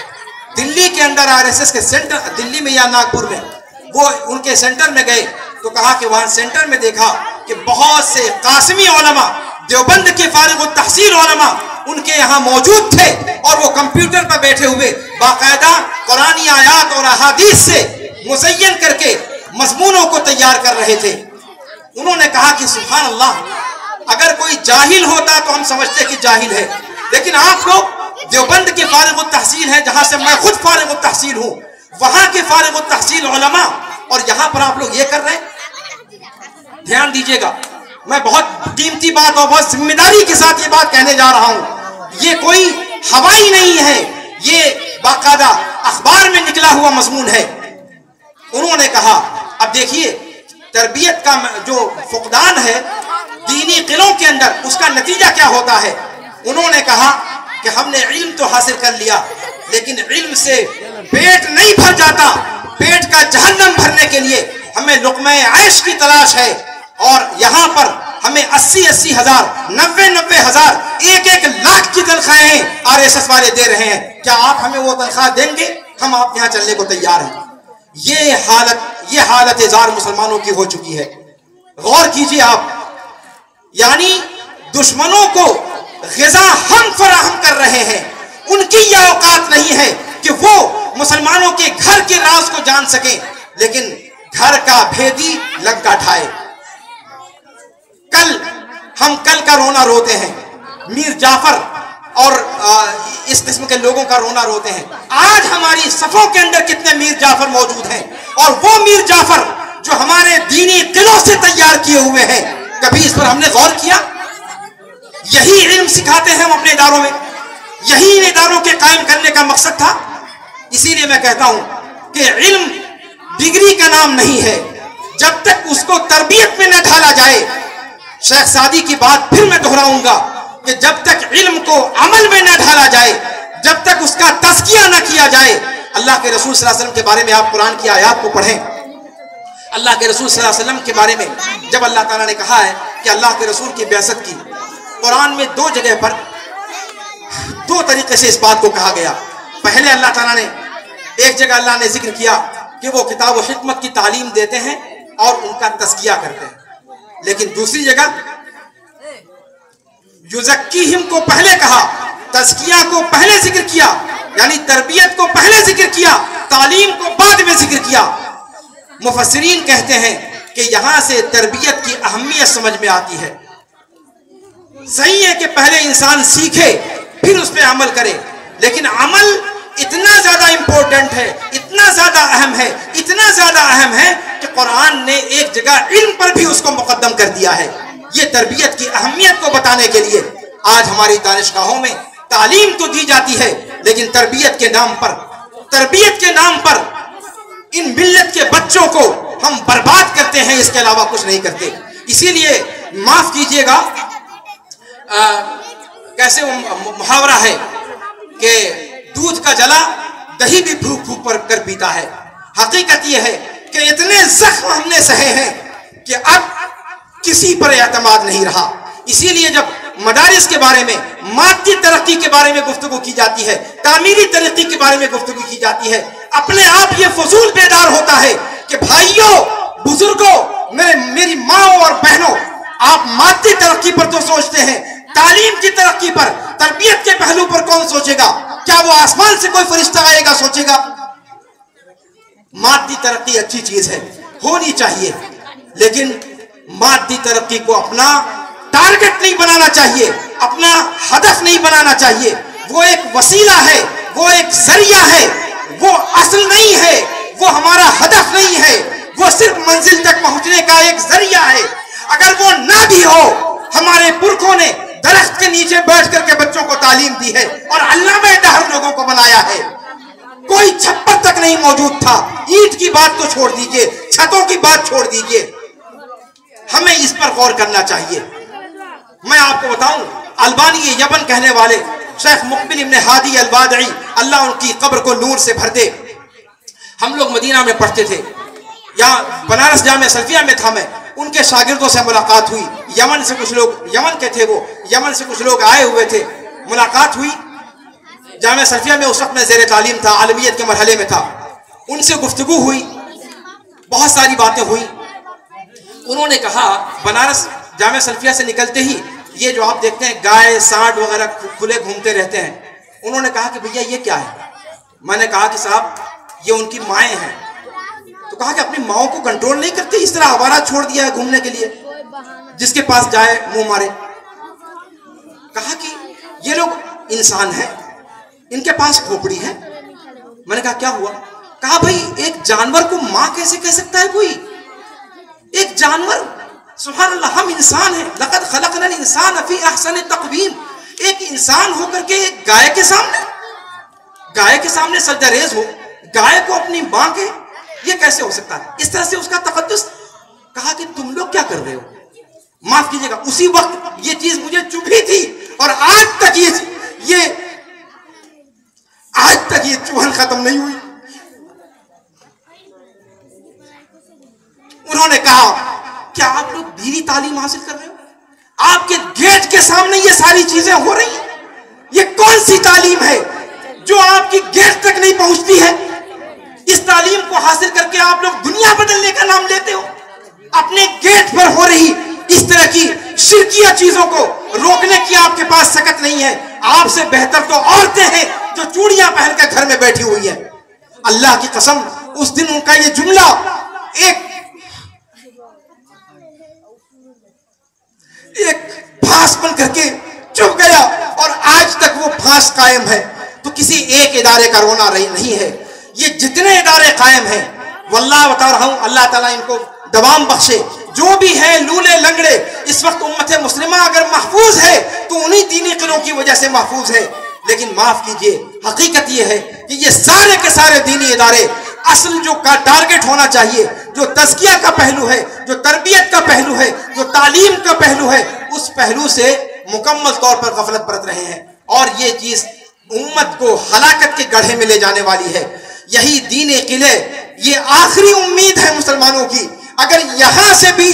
दिल्ली के अंदर RSS के सेंटर, दिल्ली में या नागपुर में, वो उनके सेंटर में गए तो कहा कि वहाँ सेंटर में देखा कि बहुत से कासमी उलमा, देवबंद के फारिग तहसील उलमा उनके यहाँ मौजूद थे और वो कंप्यूटर पर बैठे हुए बाकायदा कुरानी आयात और अहादीस से मुज़य्यन करके मज़मूनों को तैयार कर रहे थे। उन्होंने कहा कि सुभान अल्लाह, अगर कोई जाहिल होता तो हम समझते कि जाहिल है, लेकिन आप लोग देवबंद के फारिग तहसील हैं, जहाँ से मैं खुद फारिग तहसील हूँ, वहाँ के फारिग तहसील उलमा, और यहाँ पर आप लोग ये कर रहे हैं। ध्यान दीजिएगा, मैं बहुत कीमती बात और बहुत जिम्मेदारी के साथ ये बात कहने जा रहा हूँ। ये कोई हवाई नहीं है, ये बाकायदा अखबार में निकला हुआ मजमून है। उन्होंने कहा, अब देखिए तरबियत का जो फुकदान है दीनी किलों के अंदर, उसका नतीजा क्या होता है। उन्होंने कहा कि हमने इल्म तो हासिल कर लिया, लेकिन इल्म से पेट नहीं भर जाता। पेट का जहन्नम भरने के लिए हमें लुक़्मा ऐश की तलाश है, और यहाँ पर हमें 80-80 हज़ार, 90-90 हज़ार, 1-1 लाख की तनख्वाहें RSS वाले दे रहे हैं। क्या आप हमें वो तनख्वाह देंगे? हम आप यहाँ चलने को तैयार हैं। ये हालत ज़ार मुसलमानों की हो चुकी है। गौर कीजिए आप, यानी दुश्मनों को ग़िज़ा हम फराहम कर रहे हैं, उनकी यह औकात नहीं है कि वो मुसलमानों के घर के राज को जान सके, लेकिन घर का भेदी लंका ढाए। कल का रोना रोते हैं, मीर जाफर और इस किस्म के लोगों का रोना रोते हैं। आज हमारी सफों के अंदर कितने मीर जाफर मौजूद हैं, और वो मीर जाफर जो हमारे दीनी किलों से तैयार किए हुए हैं, कभी इस पर हमने गौर किया? यही इल्म सिखाते हैं हम अपने इदारों में, यही इन इदारों के कायम करने का मकसद था। इसीलिए मैं कहता हूं कि इल्म डिग्री का नाम नहीं है, जब तक उसको तरबियत में न ढाला जाए। शेख सादी की बात फिर मैं दोहराऊंगा कि जब तक इल्म को अमल में न ढाला जाए, जब तक उसका तज़किया न किया जाए। अल्लाह के रसूल सल्लल्लाहु अलैहि वसल्लम के बारे में आप कुरान की आयत को पढ़ें। अल्लाह के रसूल सल्लल्लाहु अलैहि वसल्लम के बारे में जब अल्लाह ताला ने कहा है कि अल्लाह के रसूल की बिअसत की, कुरान में 2 जगह पर 2 तरीके से इस बात को कहा गया। पहले अल्लाह ताला ने एक जगह अल्लाह ने जिक्र किया कि वो किताब व हिकमत की तालीम देते हैं और उनका तज़किया करते हैं, लेकिन दूसरी जगह युज़क्कीहिम को पहले कहा, तज़किया को पहले जिक्र किया, यानी तरबियत को पहले जिक्र किया, तालीम को बाद में जिक्र किया। मुफस्सिरीन कहते हैं कि यहां से तरबियत की अहमियत समझ में आती है। सही है कि पहले इंसान सीखे फिर उस पर अमल करे, लेकिन अमल इतना ज्यादा इंपॉर्टेंट है, इतना ज्यादा अहम है, इतना ज्यादा अहम है कि कुरान ने एक जगह इल्म पर भी उसको मुकद्दम कर दिया है। ये तरबियत की अहमियत को बताने के लिए आज हमारी दानिशगाहों में तालीम तो दी जाती है, लेकिन तरबियत के नाम पर इन मिल्लत के बच्चों को हम बर्बाद करते हैं, इसके अलावा कुछ नहीं करते। इसीलिए माफ कीजिएगा, कैसे वो मुहावरा है कि दूध का जला दही भी फूक फूक पर कर पीता है। हकीकत यह है कि इतने जख्म हमने सहे हैं कि अब किसी पर एतमाद नहीं रहा। इसीलिए जब मदारिस के बारे में, मादी तरक्की के बारे में गुफ्तगू की जाती है, तामीरी तरक्की के बारे में गुफ्तगू की जाती है, अपने आप ये फजूल बेदार होता है कि भाइयों, बुजुर्गों, मेरी माँ और बहनों, आप मादी तरक्की पर तो सोचते हैं, तालीम की तरक्की पर, तरबियत के पहलू पर कौन सोचेगा? क्या वो आसमान से कोई फरिश्ता आएगा सोचेगा? मादी तरक्की अच्छी चीज है, होनी चाहिए, लेकिन मादी तरक्की को अपना टारगेट नहीं बनाना चाहिए, अपना हदफ नहीं बनाना चाहिए। वो एक वसीला है, वो एक जरिया है, वो असल नहीं है, वो हमारा हदफ नहीं है, वो सिर्फ मंजिल तक पहुंचने का एक जरिया है। अगर वो ना भी हो, हमारे पुरखों ने दरख्त के नीचे बैठ करके बच्चों को तालीम दी है और अल्लामा दहर लोगों को बनाया है। कोई छप्पर तक नहीं मौजूद था। ईंट की बात तो छोड़ दीजिए, छतों की बात छोड़ दीजिए, हमें इस पर गौर करना चाहिए। मैं आपको बताऊं, अलबानी यमन कहने वाले शेख मुकबिल इब्न हादी अल वादई, अल्लाह उनकी कब्र को नूर से भर दे, हम लोग मदीना में पढ़ते थे, यहाँ बनारस जामिया सल्फिया में था मैं, उनके शागिर्दों से मुलाकात हुई। यमन से कुछ लोग, यमन के थे वो, यमन से कुछ लोग आए हुए थे, मुलाकात हुई जामिया सल्फिया में। उस वक्त मैं ज़ेर तालीम था, आलमियत के मरहले में था। उनसे गुफ्तगू हुई, बहुत सारी बातें हुई। उन्होंने कहा बनारस जामिया सल्फिया से निकलते ही ये जो आप देखते हैं गाय सांड वगैरह खुले घूमते रहते हैं, उन्होंने कहा कि भैया ये क्या है। मैंने कहा कि साहब ये उनकी माएँ हैं। तो कहा कि अपनी माओं को कंट्रोल नहीं करते, इस तरह आवारा छोड़ दिया है घूमने के लिए, जिसके पास जाए मुंह मारे। कहा कि ये लोग इंसान हैं, इनके पास खोपड़ी है। मैंने कहा क्या हुआ। कहा भाई एक जानवर को मां कैसे कह सकता है कोई, एक जानवर। सुभान अल्लाह, हम इंसान हैं, लक़द खलक़नल इंसान फी अहसन तक़वीम। एक इंसान होकर के एक गाय के सामने सजदारेज़ हो, गाय को अपनी मां के, ये कैसे हो सकता है। इस तरह से उसका तक़द्दुस। कहा कि तुम लोग क्या कर रहे हो, माफ कीजिएगा। उसी वक्त ये चीज मुझे चुभी थी और आज तक ये चुभन खत्म नहीं हुई। उन्होंने कहा क्या आप लोग दीनी तालीम हासिल कर रहे हो, आपके गेट के सामने ये सारी चीजें हो रही हैं। ये कौन सी तालीम है जो आपकी गेट तक नहीं पहुंचती है। इस तालीम को हासिल करके आप लोग दुनिया बदलने का नाम लेते हो। अपने गेट पर हो रही इस तरह की शिरकिया चीजों को रोकने की आपके पास सकत नहीं है। आपसे बेहतर तो औरतें हैं जो चूड़ियां पहनकर घर में बैठी हुई है। अल्लाह की कसम, उस दिन उनका ये जुमला एक फांस बन करके चुप गया और आज तक वो फांस कायम है। तो किसी एक इदारे का रोना नहीं है, ये जितने इदारे कायम हैं, वल्लाह बता रहा हूं, अल्लाह ताला इनको दवाम बख्शे। जो भी है लूले लंगड़े, इस वक्त उम्मत मुस्लिमा अगर महफूज है तो उन्हीं दीनी क़िलों की वजह से महफूज है। लेकिन माफ कीजिए, हकीकत यह है कि ये सारे के सारे दीनी इदारे असल जो का टारगेट होना चाहिए, जो तज़किया का पहलू है, जो तरबियत का पहलू है, जो तालीम का पहलू है, उस पहलू से मुकम्मल तौर पर गफलत बरत रहे हैं। और ये चीज उम्मत को हलाकत के गड्ढे में ले जाने वाली है। यही दीन किले, ये आखिरी उम्मीद है मुसलमानों की। अगर यहां से भी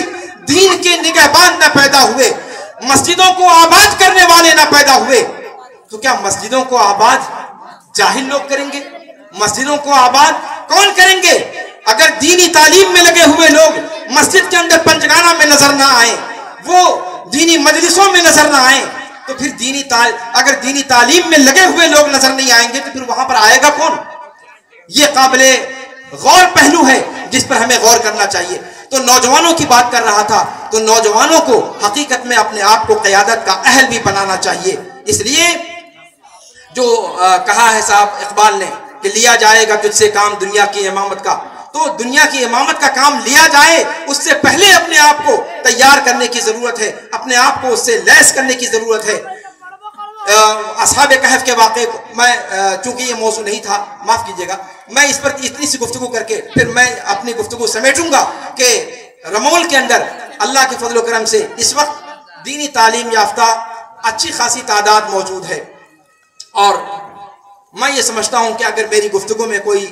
दीन के निगहबान न पैदा हुए, मस्जिदों को आबाद करने वाले न पैदा हुए, तो क्या मस्जिदों को आबाद जाहिल लोग करेंगे? मस्जिदों को आबाद कौन करेंगे? अगर दीनी तालीम में लगे हुए लोग मस्जिद के अंदर पंचगाना में नजर ना आए, वो दीनी मजलिसों में नजर ना आए, तो फिर अगर दीनी तालीम में लगे हुए लोग नजर नहीं आएंगे तो फिर वहां पर आएगा कौन? ये काबिले गौर पहलू है जिस पर हमें गौर करना चाहिए। तो नौजवानों की बात कर रहा था, तो नौजवानों को हकीकत में अपने आप को क़यादत का अहल भी बनाना चाहिए। इसलिए जो कहा है साहब इकबाल ने कि लिया जाएगा तुझसे काम दुनिया की इमामत का, तो दुनिया की इमामत का काम लिया जाए उससे पहले अपने आप को तैयार करने की जरूरत है, अपने आप को उससे लैस करने की जरूरत है। असहाब कहफ के वाक़े को मैं, चूंकि ये मौजू नहीं था, माफ कीजिएगा, मैं इस पर इतनी सी गुफ्तगू करके फिर मैं अपनी गुफ्तगू समेटूंगा कि रमौल के अंदर अल्लाह के फजल करम से इस वक्त दीनी तालीम याफ्ता अच्छी खासी तादाद मौजूद है। और मैं ये समझता हूं कि अगर मेरी गुफ्तगू में कोई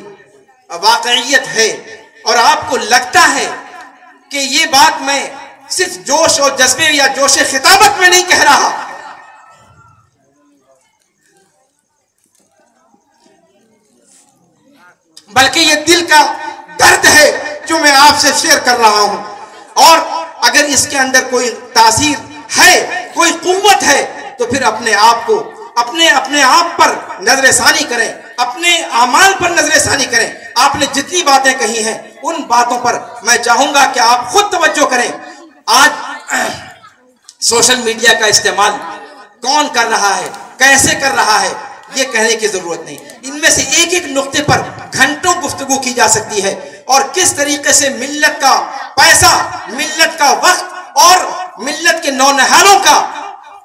वाक़इयत है और आपको लगता है कि ये बात मैं सिर्फ जोश और जज्बे या जोश खिताबत में नहीं कह रहा, बल्कि ये दिल का दर्द है जो मैं आपसे शेयर कर रहा हूं, और अगर इसके अंदर कोई तासीर है, कोई कुव्वत है, तो फिर अपने आप को अपने आप पर नजरसानी करें, अपने अमाल पर नजरसानी करें। आपने जितनी बातें कही हैं उन बातों पर मैं चाहूंगा कि आप खुद तवज्जो करें। आज सोशल मीडिया का इस्तेमाल कौन कर रहा है, कैसे कर रहा है, ये कहने की जरूरत नहीं। इनमें से एक एक नुक्ते पर घंटों गुफ्तगू की जा सकती है, और किस तरीके से मिल्लत का पैसा, मिल्लत का वक्त और मिल्लत के नौनिहालों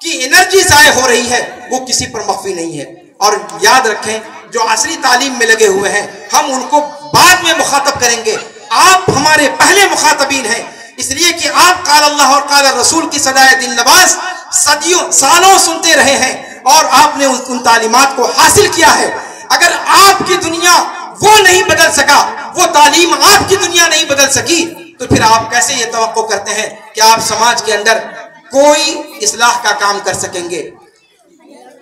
की एनर्जी जाय हो रही है, वो किसी पर मख्फी नहीं है। और याद रखें, जो असली तालीम में लगे हुए हैं हम उनको बाद में मुखातब करेंगे, आप हमारे पहले मुखातबीन हैं, इसलिए कि आप काल अल्लाह और काल रसूल की सदाए दिल नवाज सदियों सालों सुनते रहे हैं और आपने उन तालीमात को हासिल किया है। अगर आपकी दुनिया वो नहीं बदल सका वो तालीम आपकी दुनिया नहीं बदल सकी, तो फिर आप कैसे ये तवक्को करते हैं कि आप समाज के अंदर कोई इस्लाह का काम कर सकेंगे?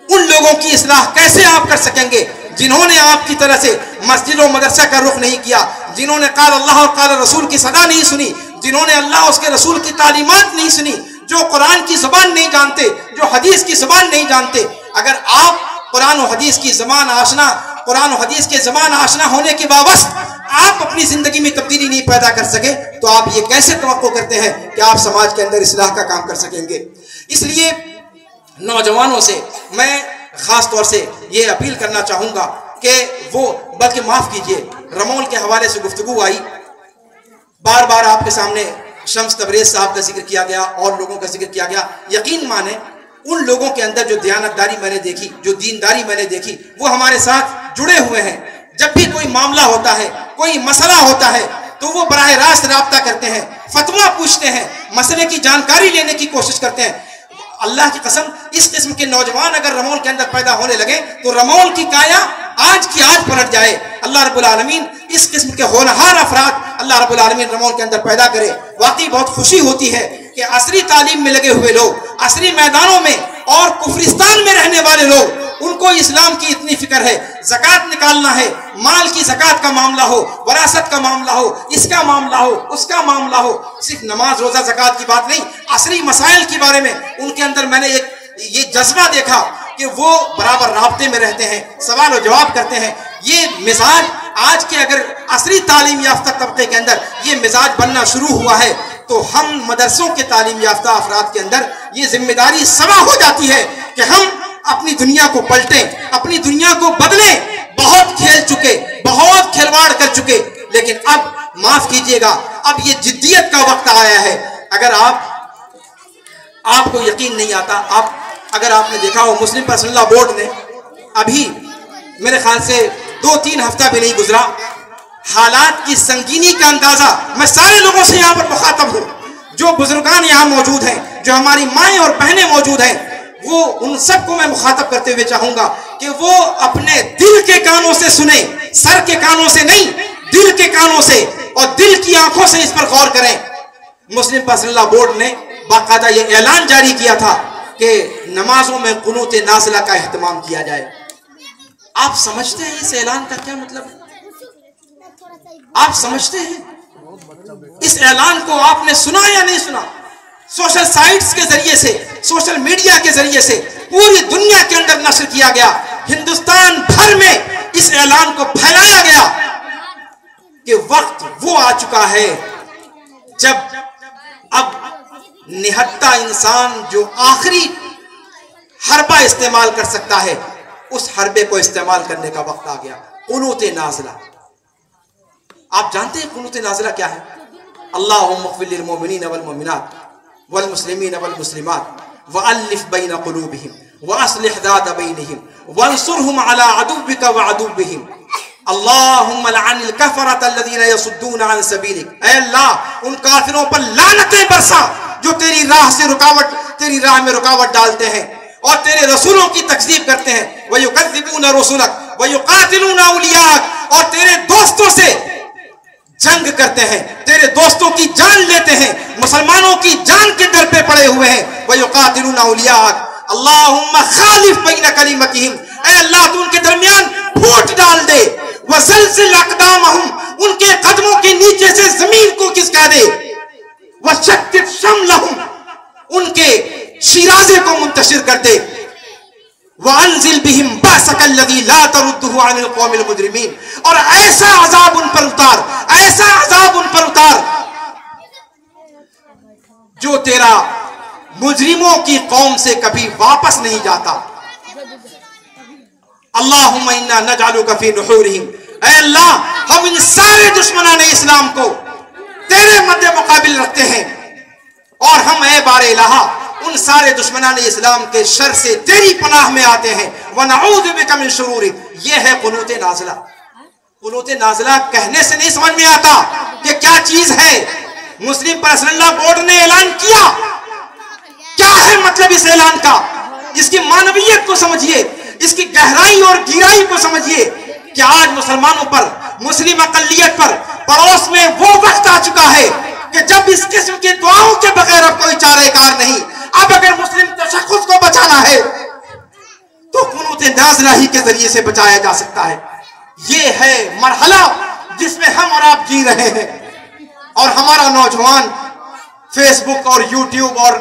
उन लोगों की इस्लाह कैसे आप कर सकेंगे जिन्होंने आपकी तरह से मस्जिद और मदरसा का रुख नहीं किया, जिन्होंने क़ाल अल्लाह और क़ाल रसूल की सदा नहीं सुनी, जिन्होंने अल्लाह उसके रसूल की तालीमात नहीं सुनी, जो कुरान की ज़बान नहीं जानते, जो हदीस की ज़बान नहीं जानते। अगर आप कुरान और हदीस की ज़बान आशना, कुरान और हदीस के ज़बान आशना होने के बावजूद आप अपनी ज़िंदगी में तब्दीली नहीं पैदा कर सके, तो आप ये कैसे तवक्को करते हैं कि आप समाज के अंदर इस्लाह का काम कर सकेंगे? इसलिए नौजवानों से मैं ख़ास तौर से ये अपील करना चाहूँगा कि वो, बल्कि माफ़ कीजिए, रमौल के हवाले से गुफ्तगू आई, बार बार आपके सामने शम्स तबरेज़ साहब का जिक्र किया गया और लोगों का जिक्र किया गया। यकीन माने उन लोगों के अंदर जो दयानतदारी मैंने देखी, जो दीनदारी मैंने देखी, वो हमारे साथ जुड़े हुए हैं। जब भी कोई मामला होता है, कोई मसला होता है, तो वो बराह रास्त राब्ता करते हैं, फतवा पूछते हैं, मसले की जानकारी लेने की कोशिश करते हैं। अल्लाह की कसम, इस किस्म के नौजवान अगर रमौल के अंदर पैदा होने लगे तो रमौल की काया आज की आज पलट जाए। अल्लाह रब्बुल आलमीन इस किस्म के होनहार अफराद अल्लाह रब्बुल आलमीन रमौल के अंदर पैदा करे। वाकई बहुत खुशी होती है कि असरी तालीम में लगे हुए लोग, असरी मैदानों में और कुफरिस्तान में रहने वाले लोग, उनको इस्लाम की इतनी फिक्र है। ज़कात निकालना है, माल की ज़कात का मामला हो, वरासत का मामला हो, इसका मामला हो, उसका मामला हो, सिर्फ नमाज रोज़ा ज़कात की बात नहीं, असरी मसाइल के बारे में उनके अंदर मैंने एक ये जज्बा देखा कि वो बराबर राब्ते में रहते हैं, सवाल और जवाब करते हैं। ये मिजाज आज के अगर असरी तालीम याफ्ता तबके के अंदर ये मिजाज बनना शुरू हुआ है, तो हम मदरसों के तालीम याफ्ता अफराद के अंदर ये जिम्मेदारी सवा हो जाती है कि हम अपनी दुनिया को पलटें, अपनी दुनिया को बदलें। बहुत खेल चुके, बहुत खिलवाड़ कर चुके, लेकिन अब माफ कीजिएगा, अब ये जिद्दियत का वक्त आया है। अगर आपको यकीन नहीं आता, अगर आपने देखा हो, मुस्लिम पर्सनल लॉ बोर्ड ने अभी मेरे ख्याल से 2-3 हफ्ता भी नहीं गुजरा, हालात की संगीनी का अंदाजा, मैं सारे लोगों से यहाँ पर मुखातब हूँ, जो बुजुर्गान यहाँ मौजूद हैं, जो हमारी माएँ और बहनें मौजूद हैं, वो उन सबको मैं मुखातब करते हुए चाहूंगा कि वो अपने दिल के कानों से सुने, सर के कानों से नहीं, दिल के कानों से और दिल की आंखों से इस पर गौर करें। मुस्लिम पर्सनल लॉ बोर्ड ने बाकायदा ये ऐलान जारी किया था कि नमाजों में कुनूत नाज़िला का एहतमाम किया जाए। आप समझते हैं इस ऐलान का क्या मतलब? आप समझते हैं इस ऐलान को? आपने सुना या नहीं सुना? सोशल साइट्स के जरिए से, सोशल मीडिया के जरिए से पूरी दुनिया के अंदर नशर किया गया, हिंदुस्तान भर में इस ऐलान को फैलाया गया कि वक्त वो आ चुका है जब अब निहत्ता इंसान जो आखिरी हरबा इस्तेमाल कर सकता है, उस हरबे को इस्तेमाल करने का वक्त आ गया। कुनूत नाज़िला, आप जानते हैं कुनूत नाज़िला क्या है? अल्लाहुम्मा ग़फ़िर लिल मोमिनीन वल मोमिनात वल मुस्लिमीन वल मुस्लिमात वअल्लिफ़ बैन क़ुलूबिहिम वअस्लिह ज़ात बैनिहिम वंसुरहुम अला अदुव्विका व अदुव्विहिम अल्लाहुम्मा लअनिल कफ़रत अल्लज़ीना यसुद्दूना अन सबीलिक। ऐ अल्लाह, उन काफिरों पर लानतें बरसा जो तेरी राह में रुकावट डालते हैं और तेरे रसूलों की तकज़ीब करते हैं। व युकज़्ज़िबूना रसूलक व युक़ातिलूना औलियाक, और तेरे दोस्तों से जंग करते हैं, तेरे दोस्तों की जान लेते हैं, मुसलमानों की जान के दर पे पड़े हुए हैं। व युक़ातिलूना औलियाक अल्लाहुम्मा ख़ालिफ़ बैन कलिमतिहिम, ऐ अल्लाह तू उनके दरमियान फूट डाल दे। व ज़लज़िल अक़दामहुम, उनके कदमों के नीचे से जमीन को खिसका दे। व शत्तित शमलहुम, उनके शिराज़े को मुंतशिर कर दे। व अंज़िल बिहिम बअसकल लज़ी ला तरुद्दुहु अनिल क़ौमिल मुजरिमीन, और ऐसा अज़ाब उन पर उतार, ऐसा अज़ाब उन पर उतार जो तेरा मुजरिमों की कौम से कभी वापस नहीं जाता। अल्लाहुम्मा इन्ना नजअलुका फी नुहूरिहिम, ऐ अल्लाह, हम इन सारे दुश्मनाने इस्लाम को तेरे मद्दे मुकाबिल रखते हैं, और हम ऐ बारे इलाहा उन सारे दुश्मनाने इस्लाम के शर से तेरी पनाह में आते हैं। व नऊज़ु बिका मिन शुरूरि, ये है कुनूत नाज़िला। कुनूत नाज़िला कहने से नहीं समझ में आता कि क्या चीज है। मुस्लिम पर्सनल लॉ बोर्ड ने ऐलान किया, क्या है मतलब इस ऐलान का? इसकी मानवीयत को समझिए, इसकी गहराई और गिराई को समझिए कि आज मुसलमानों पर, मुस्लिम अक़लियत पर पड़ोस में वो वक्त आ चुका है कि जब इस किस्म की दुआओं के बगैर अब कोई चारेकार नहीं। अब अगर मुस्लिम तशख्खुस को बचाना है तो कुनूत नाज़िला के जरिए से बचाया जा सकता है। ये है मरहला जिसमें हम और आप जी रहे हैं। और हमारा नौजवान फेसबुक और यूट्यूब और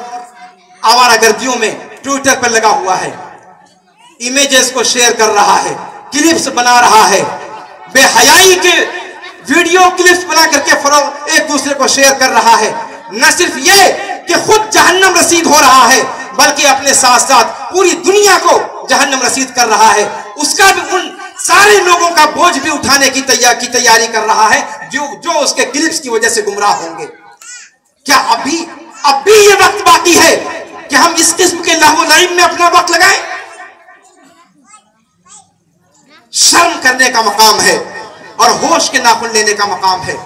आवारागर्दियों में, ट्विटर पर लगा हुआ है, इमेजेस को शेयर कर रहा है, क्लिप्स बना रहा है, बेहयाई के वीडियो क्लिप्स बना करके एक दूसरे को शेयर कर रहा है। न सिर्फ ये कि खुद जहन्नम रसीद हो रहा है, बल्कि अपने साथ साथ पूरी दुनिया को जहन्नम रसीद कर रहा है। उसका भी, उन सारे लोगों का बोझ भी उठाने की तैयारी कर रहा है जो उसके क्लिप्स की वजह से गुमराह होंगे। क्या अब भी ये वक्त बाकी है कि हम इस किस्म के लहव लईब में अपना वक्त लगाएं? शर्म करने का मकाम है और होश के नाखून लेने का मकाम है।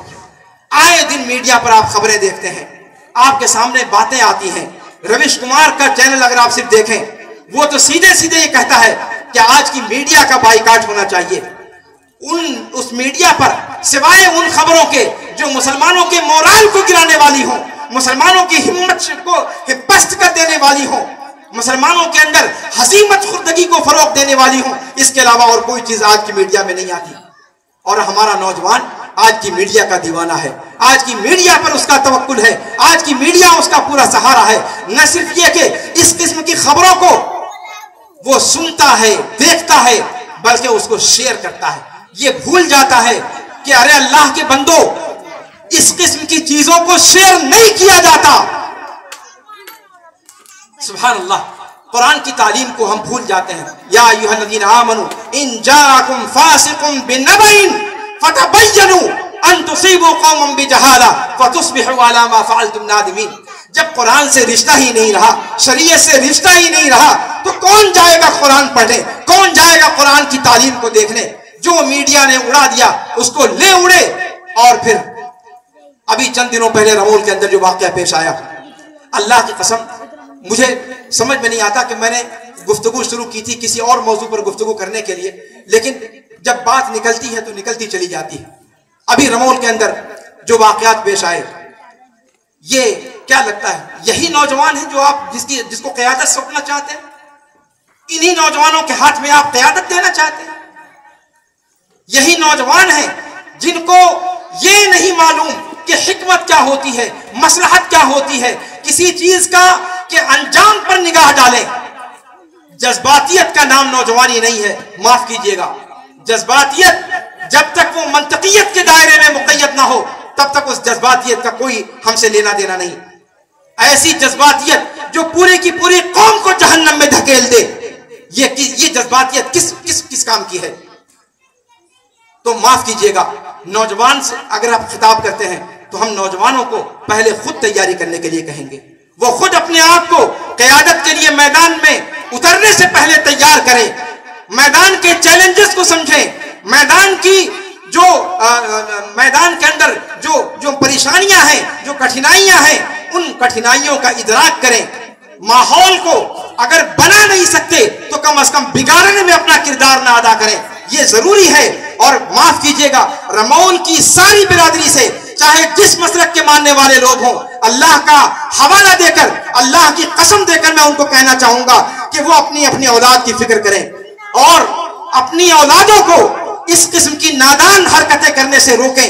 आए दिन मीडिया पर आप खबरें देखते हैं, आपके सामने बातें आती हैं। रविश कुमार का चैनल अगर आप सिर्फ देखें, वो तो सीधे सीधे ये कहता है कि आज की मीडिया का बाइकाट होना चाहिए। उस मीडिया पर सिवाय उन खबरों के जो मुसलमानों के मोराल को गिराने वाली हो, मुसलमानों की हिम्मत को पस्त कर देने वाली हो, मुसलमानों के अंदर हसीमत खुर्दगी को फरोग देने वाली हो, इसके अलावा और कोई चीज आज की मीडिया में नहीं आती। और हमारा नौजवान आज की मीडिया का दीवाना है, आज की मीडिया पर उसका तवक्कुल है, आज की मीडिया उसका पूरा सहारा है। न सिर्फ ये कि इस किस्म की खबरों को वो सुनता है, देखता है, बल्कि उसको शेयर करता है। ये भूल जाता है कि अरे अल्लाह के बंदो, इस किस्म की चीजों को शेयर नहीं किया जाता। सुभान अल्लाह, कुरान की तालीम को हम भूल जाते हैं। या अय्युहल्लज़ीना आमनू इन जाअकुम फासिकुम बिनबइन फतबय्यनु अन तुसीबू कौमन बिजहाला फतुस्बिहू अला मा फअलतुम नादिमीन। जब कुरान से रिश्ता ही नहीं रहा, शरीयत से रिश्ता ही नहीं रहा, तो कौन जाएगा कुरान पढ़ने, कौन जाएगा कुरान की तालीम को देखने? जो मीडिया ने उड़ा दिया उसको ले उड़े। और फिर अभी चंद दिनों पहले रमोल के अंदर जो वाकया पेश आया, अल्लाह की कसम मुझे समझ में नहीं आता कि मैंने गुफ्तगू शुरू की थी किसी और मौजू पर गुफ्तगू करने के लिए, लेकिन जब बात निकलती है तो निकलती चली जाती है। अभी रमोल के अंदर जो वाकयात पेश आए, ये क्या लगता है यही नौजवान है जो आप जिसको क़यादत सौंपना चाहते हैं? इन्हीं नौजवानों के हाथ में आप क़यादत देना चाहते हैं? यही नौजवान है जिनको ये नहीं मालूम कि हिकमत क्या होती है, मसलहत क्या होती है किसी चीज का, कि अंजाम पर निगाह डालें। जज्बातियत का नाम नौजवानी नहीं है, माफ कीजिएगा। जज्बातियत जब तक वो मंतकियत के दायरे में मुक़य्यद ना हो, तब तक उस जज्बातियत का कोई हमसे लेना देना नहीं। ऐसी जज्बातियत जो पूरी की पूरी कौम को जहन्नम में धकेल दे, ये जज्बातियत किस काम की है? तो माफ कीजिएगा, नौजवान से अगर आप खिताब करते हैं तो हम नौजवानों को पहले खुद तैयारी करने के लिए कहेंगे। वो खुद अपने आप को क़यादत के लिए मैदान में उतरने से पहले तैयार करें। मैदान के चैलेंजेस को समझें, मैदान की जो मैदान के अंदर जो परेशानियां हैं, जो कठिनाइयां हैं, उन कठिनाइयों का इदराक करें। माहौल को अगर बना नहीं सकते तो कम से कम बिगाड़ने में अपना किरदार ना अदा करें, ये जरूरी है। और माफ कीजिएगा, रमौल की सारी बिरादरी से, चाहे जिस मसलक के मानने वाले लोग हों, अल्लाह का हवाला देकर, अल्लाह की कसम देकर मैं उनको कहना चाहूंगा कि वो अपनी अपनी औलाद की फिक्र करें और अपनी औलादों को इस किस्म की नादान हरकतें करने से रोकें।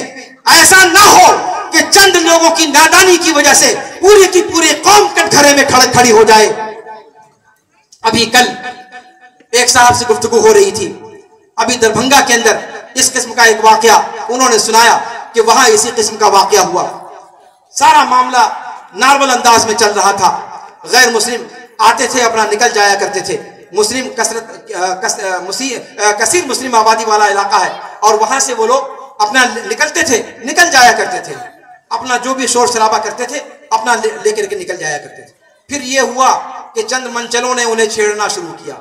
ऐसा ना हो कि चंद लोगों की नादानी की वजह से पूरी की पूरी कौम कटघरे में खड़ी हो जाए। अभी कल एक साहब से गुफ्तगू हो रही थी, अभी दरभंगा के अंदर इस किस्म का एक वाकया उन्होंने सुनाया कि वहां इसी किस्म का वाकया हुआ। सारा मामला नॉर्मल अंदाज में चल रहा था। गैर मुस्लिम आते थे, अपना निकल जाया करते थे। मुस्लिम कसीर मुस्लिम आबादी वाला इलाका है और वहां से वो लोग अपना निकलते थे, निकल जाया करते थे, अपना जो भी शोर शराबा करते थे अपना लेकर के निकल जाया करते थे। फिर ये हुआ कि चंद मंचलों ने उन्हें छेड़ना शुरू किया।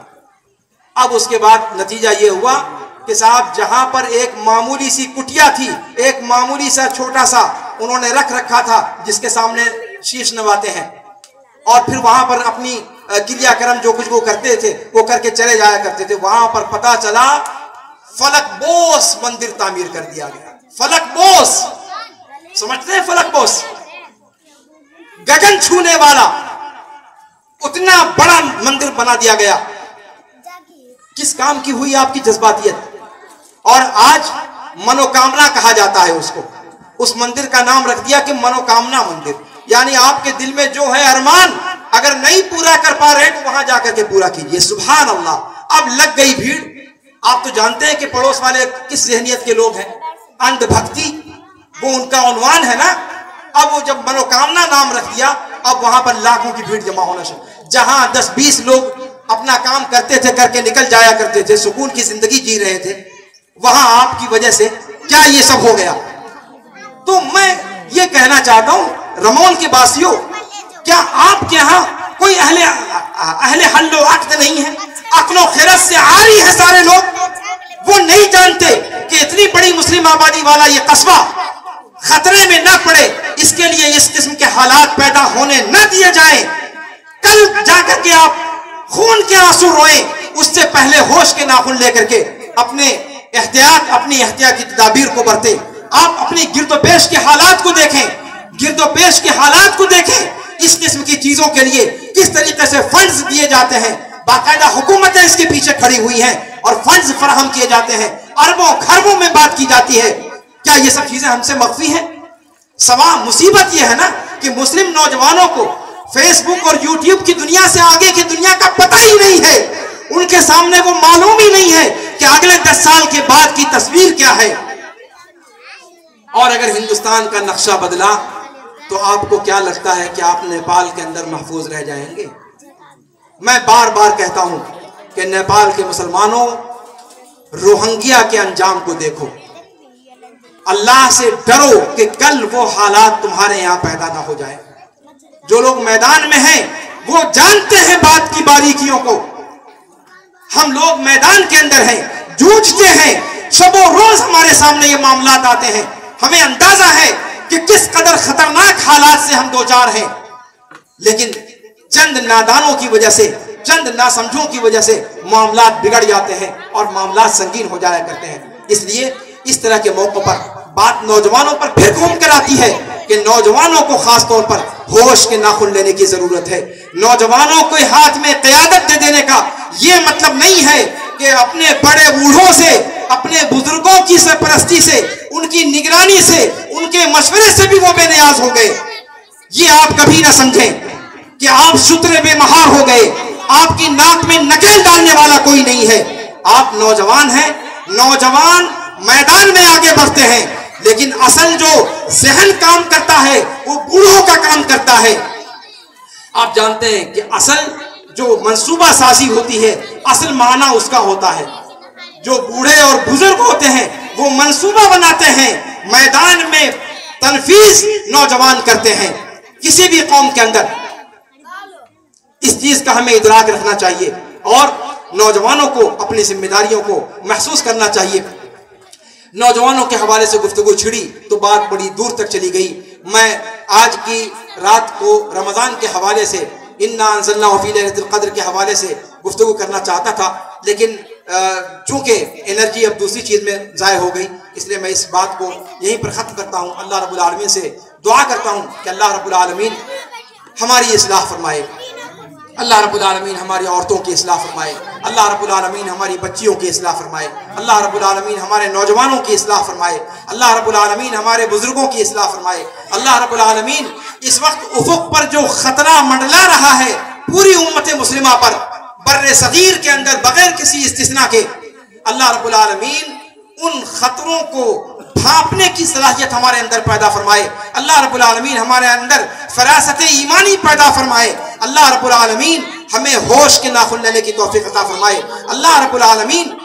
अब उसके बाद नतीजा ये हुआ कि साहब जहां पर एक मामूली सी कुटिया थी, एक मामूली सा छोटा सा उन्होंने रख रखा था जिसके सामने शीश नवाते हैं, और फिर वहां पर अपनी क्रियाक्रम जो कुछ वो करते थे वो करके चले जाया करते थे। वहां पर पता चला फलक बोस मंदिर तामीर कर दिया गया। फलक बोस समझते हैं फलकपोश, गगन छूने वाला उतना बड़ा मंदिर बना दिया गया। किस काम की हुई आपकी जज्बातियत? और आज मनोकामना कहा जाता है उसको, उस मंदिर का नाम रख दिया कि मनोकामना मंदिर, यानी आपके दिल में जो है अरमान अगर नहीं पूरा कर पा रहे तो वहां जाकर के पूरा कीजिए। सुभान अल्लाह, अब लग गई भीड़। आप तो जानते हैं कि पड़ोस वाले किस जहनियत के लोग हैं, अंधभक्ति वो उनका उन्वान है ना। अब वो जब मनोकामना नाम रख दिया, अब वहां पर लाखों की भीड़ जमा होना शुरू। जहां 10-20 लोग अपना काम करते थे, करके निकल जाया करते थे, सुकून की जिंदगी जी रहे थे, वहां आपकी वजह से क्या ये सब हो गया? तो मैं ये कहना चाहता हूं रमौन के वासियों, क्या आपके यहाँ कोई अहले हल्लो अक्द नहीं है? अक्लो खैरत से आरी है सारे लोग। वो नहीं जानते कि इतनी बड़ी मुस्लिम आबादी वाला ये कस्बा खतरे में न पड़े, इसके लिए इस किस्म के हालात पैदा होने न दिए जाएं। कल जाकर के आप खून के आंसू रोएं, उससे पहले होश के नाखून लेकर के अपनी एहतियात की तदाबीर को बरतें। आप अपनी गिरदोपेश के हालात को देखें, गिरदोपेश के हालात को देखें। इस किस्म की चीजों के लिए किस तरीके से फंड्स दिए जाते हैं, बाकायदा हुकूमतें इसके पीछे खड़ी हुई हैं और फंड्स फराहम किए जाते हैं, अरबों खरबों में बात की जाती है। क्या ये सब चीजें हमसे मख्फी हैं? सवाल मुसीबत ये है ना कि मुस्लिम नौजवानों को फेसबुक और यूट्यूब की दुनिया से आगे की दुनिया का पता ही नहीं है। उनके सामने वो मालूम ही नहीं है कि अगले 10 साल के बाद की तस्वीर क्या है। और अगर हिंदुस्तान का नक्शा बदला तो आपको क्या लगता है कि आप नेपाल के अंदर महफूज रह जाएंगे? मैं बार बार कहता हूं कि नेपाल के मुसलमानों, रोहिंग्या के अंजाम को देखो, अल्लाह से डरो कि कल वो हालात तुम्हारे यहां पैदा ना हो जाए। जो लोग मैदान में हैं वो जानते हैं बात की बारीकियों को। हम लोग मैदान के अंदर हैं, जूझते हैं, शबो रोज हमारे सामने ये मामलात आते हैं। हमें अंदाजा है कि किस कदर खतरनाक हालात से हम दो चार हैं, लेकिन चंद नादानों की वजह से, चंद नासमझों की वजह से मामलात बिगड़ जाते हैं और मामलात संगीन हो जाया करते हैं। इसलिए इस तरह के मौकों पर बात नौजवानों पर फिर घूम कर आती है कि नौजवानों को खास तौर पर होश के नाखून लेने की जरूरत है। नौजवानों को हाथ में क़यादत दे देने का ये मतलब नहीं है कि अपने बड़े बूढ़ों से, अपने बुजुर्गों की सरपरस्ती से, उनकी निगरानी से, उनके मशवरे से भी वो बेनियाज हो गए। ये आप कभी ना समझें कि आप शुतरे बेमहार हो गए, आपकी नाक में नकेल डालने वाला कोई नहीं है। आप नौजवान हैं, नौजवान मैदान में आगे बढ़ते हैं, लेकिन असल जो जहन काम करता है वो बूढ़ों का काम करता है। आप जानते हैं कि असल जो मंसूबा साजी होती है, असल माना उसका होता है। जो बूढ़े और बुजुर्ग होते हैं वो मंसूबा बनाते हैं, मैदान में तनफीज नौजवान करते हैं। किसी भी कौम के अंदर इस चीज का हमें इदराक रखना चाहिए और नौजवानों को अपनी जिम्मेदारियों को महसूस करना चाहिए। नौजवानों के हवाले से गुफ्तगू छिड़ी तो बात बड़ी दूर तक चली गई। मैं आज की रात को रमजान के हवाले से, इन्ना अंज़लनाहु फ़ी लैलतिल क़द्र के हवाले से गुफ्तगू करना चाहता था, लेकिन चूंकि एनर्जी अब दूसरी चीज में ज़ाय हो गई, इसलिए मैं इस बात को यहीं पर ख़त्म करता हूँ। अल्लाह रब्बुल आलमीन से दुआ करता हूँ कि अल्लाह रब्बुल आलमीन हमारी इस्लाह फरमाए, अल्लाह रब्बुल आलमीन हमारी औरतों की इस्लाह फरमाए, अल्लाह रब्बुल आलमीन हमारी बच्चियों की इस्लाह फरमाए, अल्लाह रब्बुल आलमीन हमारे नौजवानों की इस्लाह फरमाए, अल्लाह रब्बुल आलमीन हमारे बुजुर्गों की इस्लाह फरमाए। अल्लाह रब्बुल आलमीन इस वक्त उफुक पर जो खतरा मंडला रहा है पूरी उम्मत मुस्लिमा पर, बर्रे सगीर के अंदर बगैर किसी इस्तिस्ना के, अल्लाह रब्बुल आलमीन उन खतरों को भांपने की सलाहियत हमारे अंदर पैदा फरमाए। अल्लाह रब्बुल आलमीन हमारे अंदर फरासत ईमानी पैदा फरमाए। अल्लाह रब्बुल आलमीन हमें होश के नाखून लेने की तौफीक अता फरमाए। अल्लाह रब्बुल आलमीन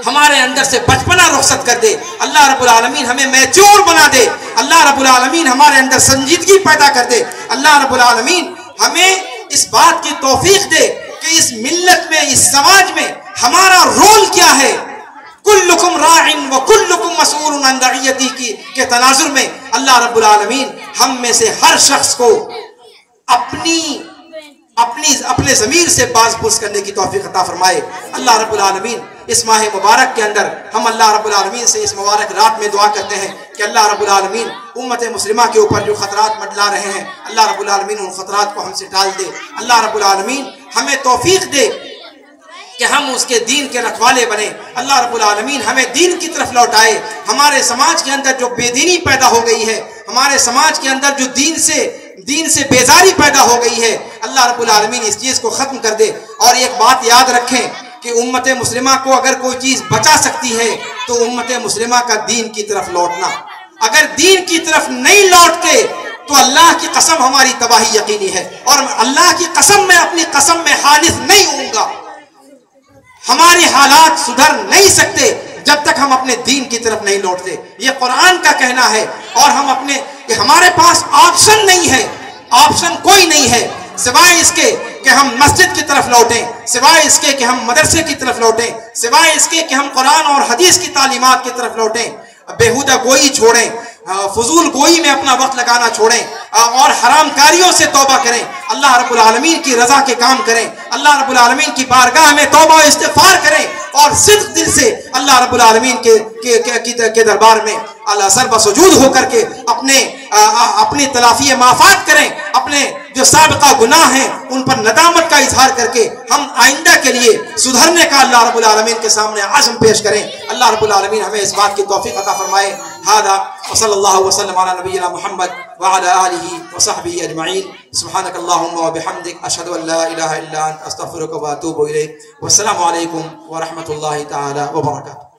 हमारे अंदर से बचपना रुखसत कर दे। अल्लाह रब्बुल आलमीन हमें मैच्योर बना दे। अल्लाह रब्बुल आलमीन हमारे अंदर संजीदगी पैदा कर दे। अल्लाह रब्बुल आलमीन हमें इस बात की तौफीक दे कि इस मिल्लत में, इस समाज में हमारा रोल क्या है। कुल्लुकुम राइन व कुल्लुकुम मसऊलुन अन रइयती के तनाजुर में अल्लाह रब्बुल आलमीन हम में से हर शख्स को अपने ज़मीर से बाज़ पुरस करने की तौफीक अता फरमाए। अल्लाह रब्बुल आलमीन इस माह मुबारक के अंदर हम अल्लाह रब्बुल आलमीन से इस मुबारक रात में दुआ करते हैं कि अल्लाह रब्बुल आलमीन उम्मत मुस्लिमा के ऊपर जो खतरात मंडला रहे हैं, अल्लाह रब्बुल आलमीन उन खतरात को हमसे टाल दे। अल्लाह रब्बुल आलमीन हमें तौफीक दे कि हम उसके दीन के रखवाले बने। अल्लाह रब्बुल आलमीन हमें दीन की तरफ लौटाए। हमारे समाज के अंदर जो बेदीनी पैदा हो गई है, हमारे समाज के अंदर जो दीन से बेजारी पैदा हो गई है, अल्लाह रब्बुल आलमीन इस चीज़ को ख़त्म कर दे। और एक बात याद रखें कि उम्मत मुस्लिमा को अगर कोई चीज़ बचा सकती है तो उम्मत मुस्लिमा का दीन की तरफ लौटना। अगर दीन की तरफ नहीं लौटते तो अल्लाह की कसम हमारी तबाही यकीनी है। और अल्लाह की कसम, मैं अपनी कसम में हालिफ नहीं होऊंगा। हमारे हालात सुधर नहीं सकते जब तक हम अपने दीन की तरफ नहीं लौटते। ये कुरान का कहना है। और हमारे पास ऑप्शन नहीं है, ऑप्शन कोई नहीं है सिवाय इसके कि हम मस्जिद की तरफ लौटें, सिवाय इसके कि हम मदरसे की तरफ लौटें, सिवाय इसके कि हम कुरान और हदीस की तालीमात की तरफ लौटें, बेहुदा गोई छोड़ें, फजूल गोई में अपना वक्त लगाना छोड़ें और हरामकारियों से तौबा करें, अल्लाह रब्बुल आलमीन की रजा के काम करें, अल्लाह रब्बुल आलमीन की बारगाह में तौबा और इस्तिग़फ़ार करें और सिद्क़ दिल से अल्लाह रब्बुल आलमीन के दरबार में अल्लाह सर बसजूद होकर के अपनी तलाफ़ी माफ़ात करें। अपने जो साबिक़ा गुनाह हैं उन पर नदामत का इजहार करके हम आइंदा के लिए सुधरने का अल्लाह रब्बुल आलमीन के सामने आज़म पेश करें। अल्लाह रब्बुल आलमीन हमें इस बात की तौफ़ीक़ अता फरमाए। हादा व सल्लल्लाहु वसल्लम अला नबिय्यिना मुहम्मद व अला आलिहि व सहबिहि अजमईन। सुब्हानकल्लाहुम्मा व बिहम्दिक अशहदु अन ला इलाहा इल्ला अंत अस्तग़फिरुका व अतूबु इलैक। वस्सलामु अलैकुम व रहमतुल्लाहि तआला व बरकातुहू।